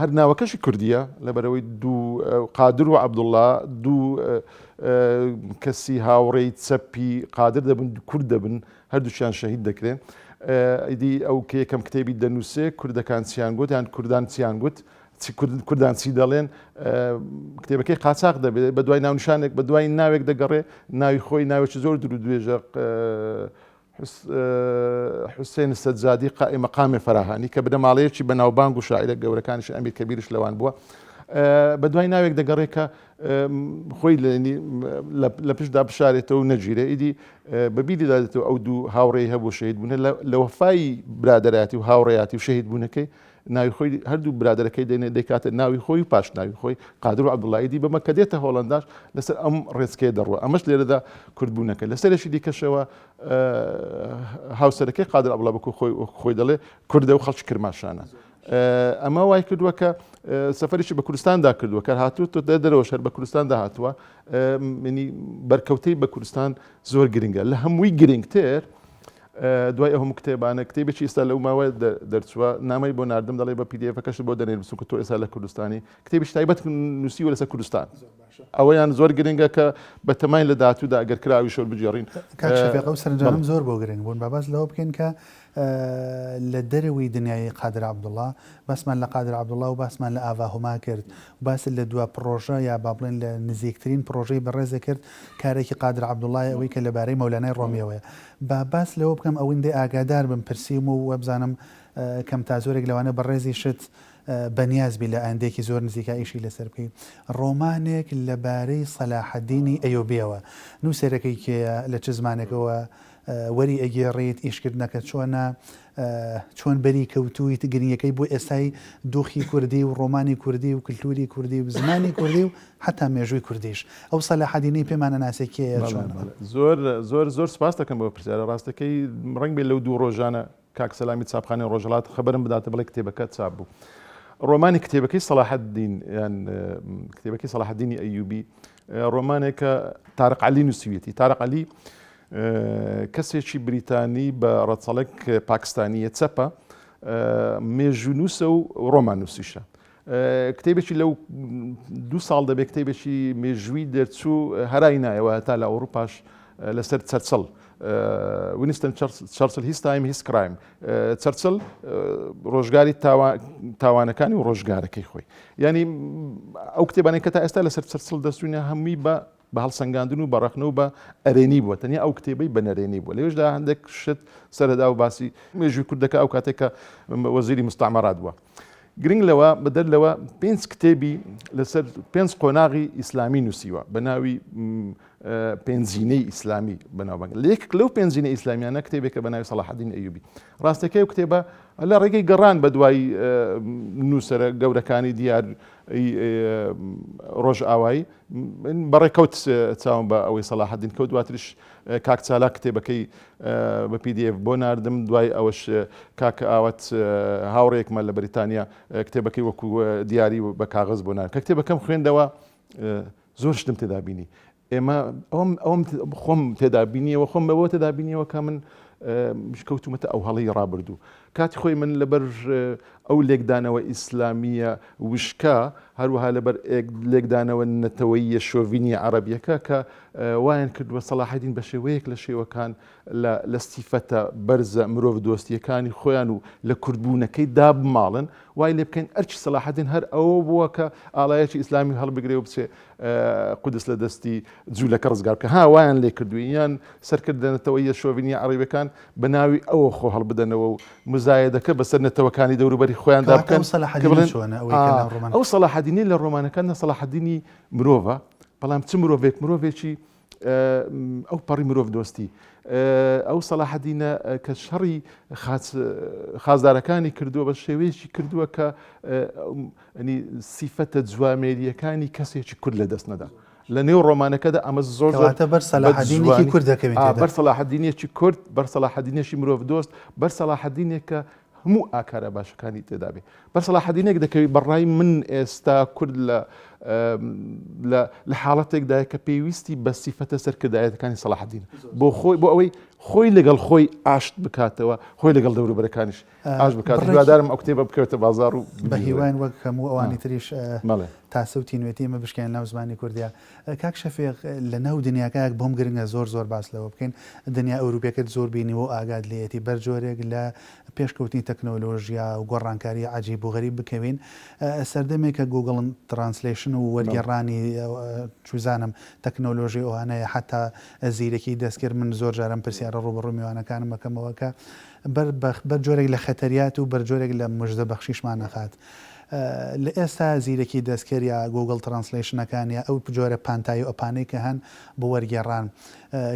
[SPEAKER 2] هەر ناوەکەشی کوردیە لەبەرەوەی دوو قادر و عەبدوڵڵا دوو کەسی هاوڕێی چەپی قادر دەبن کورد دەبن هەردووچیان شەهید دەکرێن ئیدی ئەو کە یەکەم کتێبی دەنووسێ کوردەکان چیان گوت یان کوردان چیان گوت کوردان چی دەڵێن کتێبەکەی قاچاق دەبێت بە دوای ناونیشانێک بە دوای ناوێک دەگەڕێ ناوی خۆی ناوێکی زۆر دوور و درێژە حوسێن سەجادی قائم مەقامی فەراهانی کە بنەماڵەیەکی بەناوبانگ و شاعیرە گەورەکانیش ئەمیر کەبیرش لەوان بووە بە دوای ناوێک دەگەڕێ کە خۆی لە پشتدا بشارێتەوە و نەگیرێ ئیدی بەبیری دادێتەوە ئەو دوو هاوڕێی هەبوو شەهید بوونە لە وەفای برادەراتی و هاوڕێیاتی و شەهید بوونەکەی ناوی خۆی هەردوو برادەرەکەی دەیکاتە ناوی خۆی و پاش ناوی خۆی قادر و عەبدوڵڵاهی بەمە کە دێتە هۆڵەنداش لەسەر ئەم ڕێچکەیە دەڕوە ئەمەش لێرەدا کوردبوونەکە لەسەرێکی دیکەشەوە هاوسەرەکەی قادر عەبدوڵڵا بەکو خۆی دەڵێ کوردە و خەڵکی کرماشانە ئەمە وای کردووە کە سەفەریشی بە کوردستاندا کردووە کە هاتووە تۆ دەرەوە شەر بە کوردستاندا هاتووە منی بەرکەوتەی بە کوردستان زۆر گرنگە لە هەمووی گرنگتر دوای ئەو کتێبانە کتێبێکی ئێستا لەو ماوە دەرچووە نامەی بۆ ناردم دەڵێ بە PDF-ەکەش بۆ دەنێنووسم کە تۆ ئێستا لە کوردستانی کتێبی تایبەت نووسیوە لەسەر کوردستان ئەوەیان زۆر گرنگە کە بە تەمای لە داهاتوودا ئەگەر کراوی شۆر بجێڕین
[SPEAKER 1] کاک شەفیق ئەو سەرنجانم زۆر بۆ گرنگ بوون باباس لەوە بکەین کە لە دەرەوەی دنیای قادر عەبدوڵڵا باسمان لە قادر عەبدوڵڵا و باسمان لە ئاوا هوما کرد و باس لە دوا پرۆژە یا با بڵێن لە نزیکترین پرۆژەی بەڕێزە کرد کارێکی قادر عەبدوڵڵای ئەوەی کە لەبارەی مەولانای ڕۆمیەوەیە با باس لەوە بکەم ئەوەندەی ئاگادار بم پرسییم و وەبزانم کەم تا زۆرێک لەوانە بەڕێزی شت بەنیازبی لە ئاندێکی زۆر نزیکا ئیشی لەسەر بکەین ڕۆمانێک لەبارەی سەلاحەدینی ئەیوبیەوە نووسێرەکەی کێیە لە چ زمانێکەوە وەری ئەگێڕێت ئیشکردنەکە چۆن بەری کەوتووی گرنگەکەی بۆ ئێستای دۆخی کوردی و ڕۆمانی کوردی و کللتوری کوردی و زمانی کوردی و حتا مێژووی کوردیش ئەو سەلاحەدینەی پێمانە ناسێکەیە
[SPEAKER 2] زۆر سپاس دەکەم بۆ پرسیارە ڕاستەکەی ڕنگ بێت لەو دوو ڕۆژانە کاک سەلامی چاپخانەی ڕۆژهەڵات خەبەرم بداتە بڵێ کتێبەکە چاپ بوو ڕۆمانی کتێبەکەی سەلاحەدین یان کتێبەکەی سەلاحەدینی ئەیوبی ڕۆمانێکە تارق عەلی نووسیوێتی تارق عەلی کەسێکی بریتانی بە ڕەچەڵێک پاکستانیە چەپە مێژوونووسە و ڕۆمان نووسیشە کتێبێکی لەو 2 ساڵ دەبێت کتێبێکی مێژووی دەرچوو هەرای نایەوە تا لە ئەوروپاش لەسەر چەرچڵ وینستن چەرچل هیچ تایم هیچ کرایم چەرچل ڕۆژگاری تاوانەکانی و ڕۆژگارەکەی خۆی ینی ئەو کتێبانەی کە تا ئێستا لەسەر چەرچل دەستوینە هەمووی بە هەڵسەنگاندن و بەڕەخنە و بە ئەرێنی بووە تەنیا ئەو کتێبەی بە نەرێنی بووە لێوشدا هەندێک شت سەرەدا و باسی مێژووی کوردەکە ئەو کاتێکە وەزیری مستعمەرات بووە گرنگ لەوە بەدەر لەوە 5 کتێبی لەسەر 5 قۆناغی ئیسلامی نووسیوە بە ناوی پێنجینەی ئیسلامی بەناوبانگ لێک لەو پێنجینە ئیسلامیانە کتێبێکە بە ناوی سەلاحەدین ئەیوبی ڕاستەکەی و کتێبە لە ڕێگەی گەڕان بە دوای نووسەرە گەورەکانی دیار ڕۆژ ئاوایی بەڕێکەوت چاوم بە ئەوەی سەلاحەدین کەوت دواتریش کاک چالاک کتێبەکەی بە PDF بۆ ناردم دوای ئەوەش کاک ئاوەت هاوڕێکمە لە بەریتانیا کتێبەکەی وەکو دیاری بە کاغز بۆ نار کە کتێبەکەم خوێندەوە زۆر شتم تێدا بینی ئێمە ئەوم خۆم تێدا بینیەوە خۆم بەوە تێدا بینیەوە کە من کەوتومەتە ئەو هەڵی ڕابردوو کاتی خۆی من لەبەر ئەو لێکدانەوە ئیسلامیە وشکە هەروەها لەبەر لێکدانەوە نەتەوەییە شۆڤینی عەرەبیەکە کە وایان کردووە سەلاحەدین بە شێوەیەک لە شێوەکان لە ستیفەتە بەرزە مرۆڤ دۆستیەکانی خۆیان و لە کوردبوونەکەی دابماڵن وای لێ بکەین ئەرچی سەلاحەدین هەر ئەوە بووە کە ئاڵایەکی ئیسلامی هەڵبگرێ و بچێ قودس لە دەستی جوولەکە ڕزگار بکە ها وایان لێ کردووی یان سەرکردنەتەوەیە شۆڤینی عەرەبیەکان بە ناوی ئەوە خۆ هەڵبدەنەوە و مزایەدەکە بەسەر نەتەوەکانی دەوروبەری خۆیاندا بکەن ئەو سەلاحەدینی لە ڕۆمانەکاندا سەلاحەدینی مرۆڤە بەڵام چ مرۆڤێکی ئەو پەڕی مرۆڤ دۆستی ئەو سەلاحەدینە کە شەڕی خازدارەکانی کردووە بە شێوەیەکی کردووە کە سیفەتە جوامێریەکانی کەسێکی کورد لە دەست نەدا لە نێو ڕۆمانەکەدا ئەمە زۆر
[SPEAKER 1] بەر سەلاحەدینێکی کورد دەکەوێت
[SPEAKER 2] بەر سەلاحەدینێکی کورد بەر سەلاحەدینێکی مرۆڤ دۆست بەر سەلاحەدینێکە هەموو ئاکارە باشەکانی تێدا بێ بەر سەلاحەدینێک دەکەوێت بەڕای من ئێستا کورد لە حاڵەتێکدایە کە پێویستی بە سیفەتە سەرکردایەتەکانی سەلاحەدین بۆ ئەوەی خۆی لەگەڵ خۆی ئاشت بکاتەوە خۆی لەگەڵ دەوروبەرەکانیش ئاش بکات هیوادارم ئەو کتێبە بکەوێتە بازاڕ و
[SPEAKER 1] بە هیوان وەک هەموو ئەوانی تریش تاسەوتی نوێتی ئمە بشکێن ناو زمانی کوردیا کاک شەفیق لە ناو دنیاکایەک بۆم گرنگە زۆر باس لەوە بکەین دنیا ئەوروپیەکەت زۆر بینیوە و ئاگاد لێتی بەرجۆرێک لە پێشکەوتنی تەکنۆلۆژیا و گۆڕانکاری عەجیب و غەریب بکەوین سەردەمێکە گوگڵ ترانسلیشن و وەرگێڕانی چوزانم تەکنۆلۆژی ئەوانەیە حتا زیرەکی دەستکرد من زۆر جارم پرسیارە ڕوبەڕووی میوانەکانم مەکەمەوە کە بەر جۆرێک لە خەتەریات و بەرجۆرێک لە مژدە بەخشیشمان نەخات لە ئێستا زیرەکی دەستکەریە گوگل ترانسلیشنەکانە ئەو جۆرە پانتایی ئۆپانەی کە هەن بۆ وەرگێڕان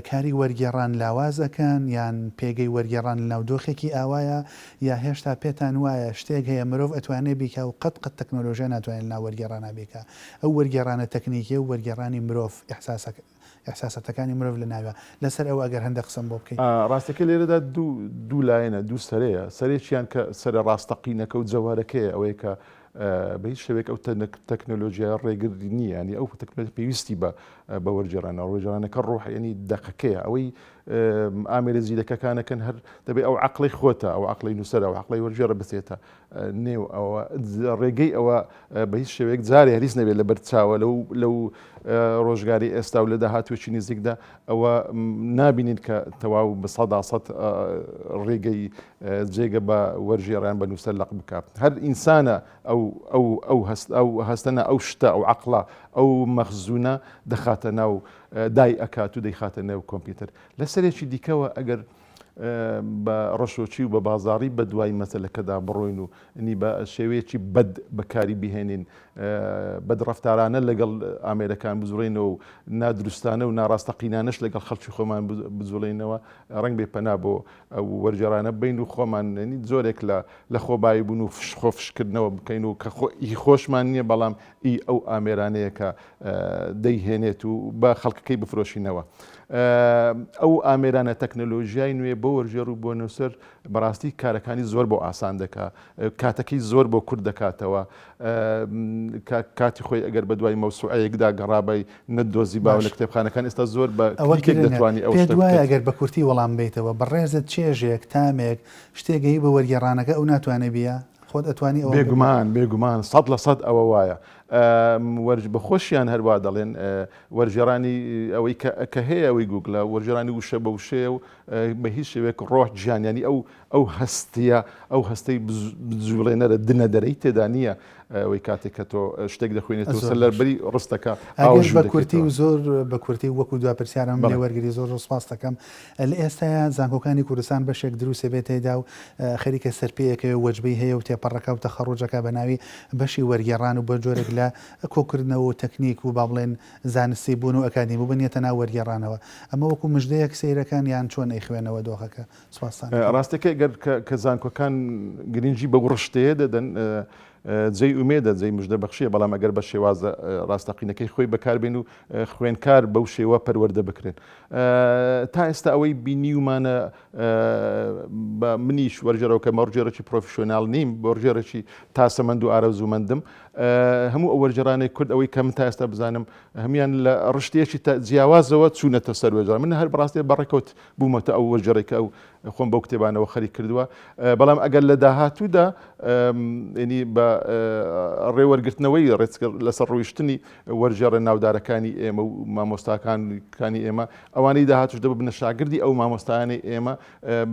[SPEAKER 1] کاری وەرگێڕان لاوازەکەن یان پێگەی وەرگێڕان لە ناودۆخێکی ئاوایە یا هێشتا پێتان وایە شتێک هەیە مرۆڤ ئەتوانێت بیکە و قەت تەکنۆلۆژیا ناتوانێت لە ناو وەرگێڕانە بیکە ئەو وەرگێڕانە تەکنیکی و وەرگێڕانی مرۆڤ ئەحساسەتەکانی مرۆڤ لە ناوە لەسەر ئەو ئەگەر هەندێک قسم بۆ بکەیت
[SPEAKER 2] ڕاستەکە لێرەدا دوو لایەنە دوو سەرەیە سەرێکیان کە سەرە ڕاستەقینەکە و جەوارەکەیە ئەوەیە کە بە هیچ شێوێک ئەو تەکنۆلۆژیا ڕێگری نییە ینی ئەو تەکنۆلۆژیا پێویستی بە وەرگێڕانە ڕۆژێڕانەکە ڕۆحێنی دەقەکەیە ئەوەی ئامێرە زیرەکەکانەکەن هەر دەبێت ئەو عقلی خۆتە ئەو عقلی نووسەر ئەو عقلی وەرگێڕە بچێتە نێو ئەوە ڕێگەی ئەوە بە هیچ شێوەیەک جارێ هەریس نەبێت لە بەرچاوە لەو ڕۆژگاری ئێستا و لە داهاتوێکی نزیکدا ئەوە نابینین کە تەواو بە 100% ڕێگەی جێگە بە وەرگێڕان بە نووسەر لەق بکات هەر ئینسانە ئەو هەستەنە ئەو شتە ئەو عقڵە ئەو مەخزوونە دەخاتە ناو دای ئەکات و دەیخاتە نێو کۆمپیوتەر لە سەرێکی دیکەوە ئەگەر بە ڕەشۆچی و بە بازاڕی بە دوای مەسەلەکەدا بڕۆین و نی بە شێوەیەکی بەد بەکاری بهێنین بەدڕەفتارانە لەگەڵ ئامێرەکان بزوڵێنەوە و نادروستانە و ناڕاستەقینانەش لەگەڵ خەڵکی خۆمان بزوڵێنەوە ڕنگ بێ پەنا بۆ ئەو وەرگێڕانە بین و خۆمان زۆرێک لە خۆبایی بوون و خۆفشکردنەوە بکەین و کە خۆشمان نییە بەڵام ئەو ئامێرانەیە کە دەیهێنێت و بە خەڵکەکەی بفرۆشینەوە ئەو ئامێرانە تەکنۆلۆژیای نوێ بۆ وەرگێڕ و بۆ نووسەر بەڕاستی کارەکانی زۆر بۆ ئاسان دەکات کاتەکەی زۆر بۆ کورد دەکاتەوە کاتی خۆی ئەگەر بە دوای مەوسوعەیەکدا گەڕابی نەدۆزی باو لە کتێبخانەکان ئێستا زۆر بە کلیک دەتوانی ئەو شتە
[SPEAKER 1] دوای ئەگەر بە کورتی وەڵام بێتەوە بەڕێزت چێژێک تامێک شتێگەی بە وەرگێڕانەکە ئەو ناتوانێت بیە خۆت ئەتوانی ئەوە
[SPEAKER 2] بێگومان 100% ئەوە وایە بە خۆشیان هەروە دەڵێن وەرگێڕانی ئەوەی کە هەیە ئەوەی گوگلە وەرگێڕانی وشە بە وشەیە و بە هیچ شێوێک ڕۆح گیانیانی ئەو هەستیە ئەو هەستەی بجوڵێنەرە دنە دەرەی تێدا نییە ئەوەی کاتێک کە تۆ شتێک دەخوێنێتەوە سەر لەربەری ڕستەکە
[SPEAKER 1] بە کورتی و زۆر بە کورتی وەکو دوا پرسیارم لێ وەرگری زۆر سپاس دەکەم لە ئێستاە زانکۆکانی کوردستان بەشێک دروستێ بێت تێدا و خەریکە سەرپەیەکەوە وەجبەی هەیە و تێپەڕەکە و تەخەڕوجەکە بە ناوی بەشی وەرگێڕان و بە جۆرێک لە کۆکردنەوە و تەکنیک و با بڵێن زانستی بوون و ئەکادمی بوو بنیێتە ناو وەرگێڕانەوە ئەمە وەکو مژدەیەک سەیرەکان یان چۆن ئەیخوێنەوە دۆخەکە سوپاسان
[SPEAKER 2] ڕاستەکە گەر کە زانکۆکان گرنگی بە ڕشتەیە دەدەن جێی ئومێدە جێی مژدە بەخشیە بەڵام ئەگەر بە شێوازە ڕاستەقینەکەی خۆی بەکاربێن و خوێنکار بەو شێوە پەروەردە بکرێن تا ئێستا ئەوەی بینیومانە بە منیش وەرگێڕەوە کە مەڕگێڕێکی پرۆفیشۆناڵ نیم بۆ وەرگێڕێکی تاسەمەند و ئارەزوومەندم هەموو ئەو وەرگێڕانەی کورد ئەوەی کەم تا ئێستا بزانم هەمیان لە ڕشتێکی جیاوازەوە چوونەتە سەر وەرگێڕان من هەر بەڕاستی بەڕێکەوت بوومەتە ئەو وەرگێڕێکە ئەو خۆم بەو کتێبانەوە خەریک کردووە بەڵام ئەگەر لە داهاتوودا ینی بە ڕێوەرگرتنەوەی لەسەر ڕۆیشتنی وەرگێڕە ناودارەکانی ئێمە و مامۆستاکانی ئێمە ئەوانەی داهاتوش دەبە بنە شاگردی ئەو مامۆستایانی ئێمە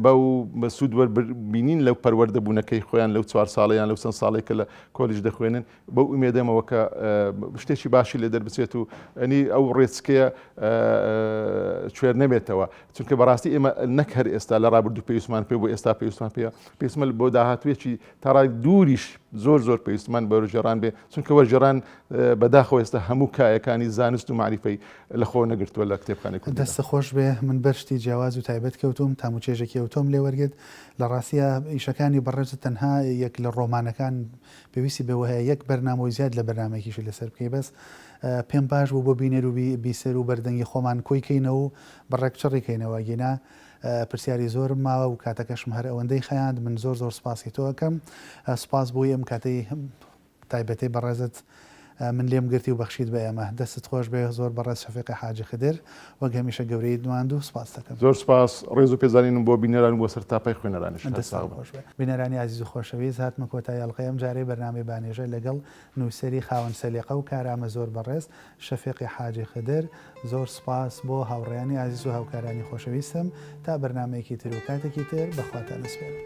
[SPEAKER 2] بەو سوود وەربینین لەو پەروەردەبوونەکەی خۆیان لەو 4 ساڵەیان لەو چەند ساڵێک کە لە کۆلیژ دەخوێنن بەو ئومێدەمەوە کە شتێکی باشی لێ دەربچێت و ئەنی ئەو ڕێچکەیە کوێر نەبێتەوە چونکە بەڕاستی ئێمە نەک هەر ئێستا لە ڕابردوو پێویستمان پێ بۆ ئێستا پێویستمان پێویستمە بۆ داهاتوێکی تاڕای دووریش زۆر پێویستمان بە وەرگێڕان بێ چونکە وەرگێڕان بەداخەوە ئێستا هەموو کایەکانی زانست و معریفەی لە خۆ نەگرتووە لە کتێبخانەی کوردستان
[SPEAKER 1] دەستە خۆش بێ من بەشتی جیاواز و تایبەت کەوتوم تاموچێژێکی ئەوتۆم لێ وەرگرت لە ڕاستیە ئیشەکانی بەڕێز تەنها یەک لە ڕۆمانەکان پێویستی بەوە هەیە یەک بەرنامەوەی زیاد لە بەرنامێکیش لەسەر بکەی بەس پێم باش بوو بۆ بینێر و بیسەر و بەردەنگی خۆمان کۆیکەینەوە و بەڕێک چڕیکەینەوە گینا پرسیاری زۆرم ماوە و کاتەکەشم هەر ئەوەندەی خەیاند من زۆر سپاسی تۆکەم سپاس بۆ ئەم کاتەی تایبەتی بەڕێزت من لێم گرتی و بەخشید بە ئێمە دەستت خۆش بێ زۆر بەڕێز شەفیقی حاجی خدر وەک هەمیشە گەورەی دواند و سپاس دەکەم
[SPEAKER 2] زۆر سپاس ڕێز و پێزانینم بۆ بینەران بۆ سەرتاپەی خوێنەرانیش
[SPEAKER 1] بینەرانی عزیز و خۆشەویست هاتمە کۆتایی ئەڵقەیەم جارەی بەرنامەی بانێژە لەگەڵ نووسەری خاوەن سەلیقە و کارامە زۆر بەڕێز شەفیقی حاجی خدر زۆر سپاس بۆ هاوڕێیانی عزیز و هاوکارانی خۆشەویستم تا بەرنامەیەکی تر و کاتێکی تر بەخواتان نسپێن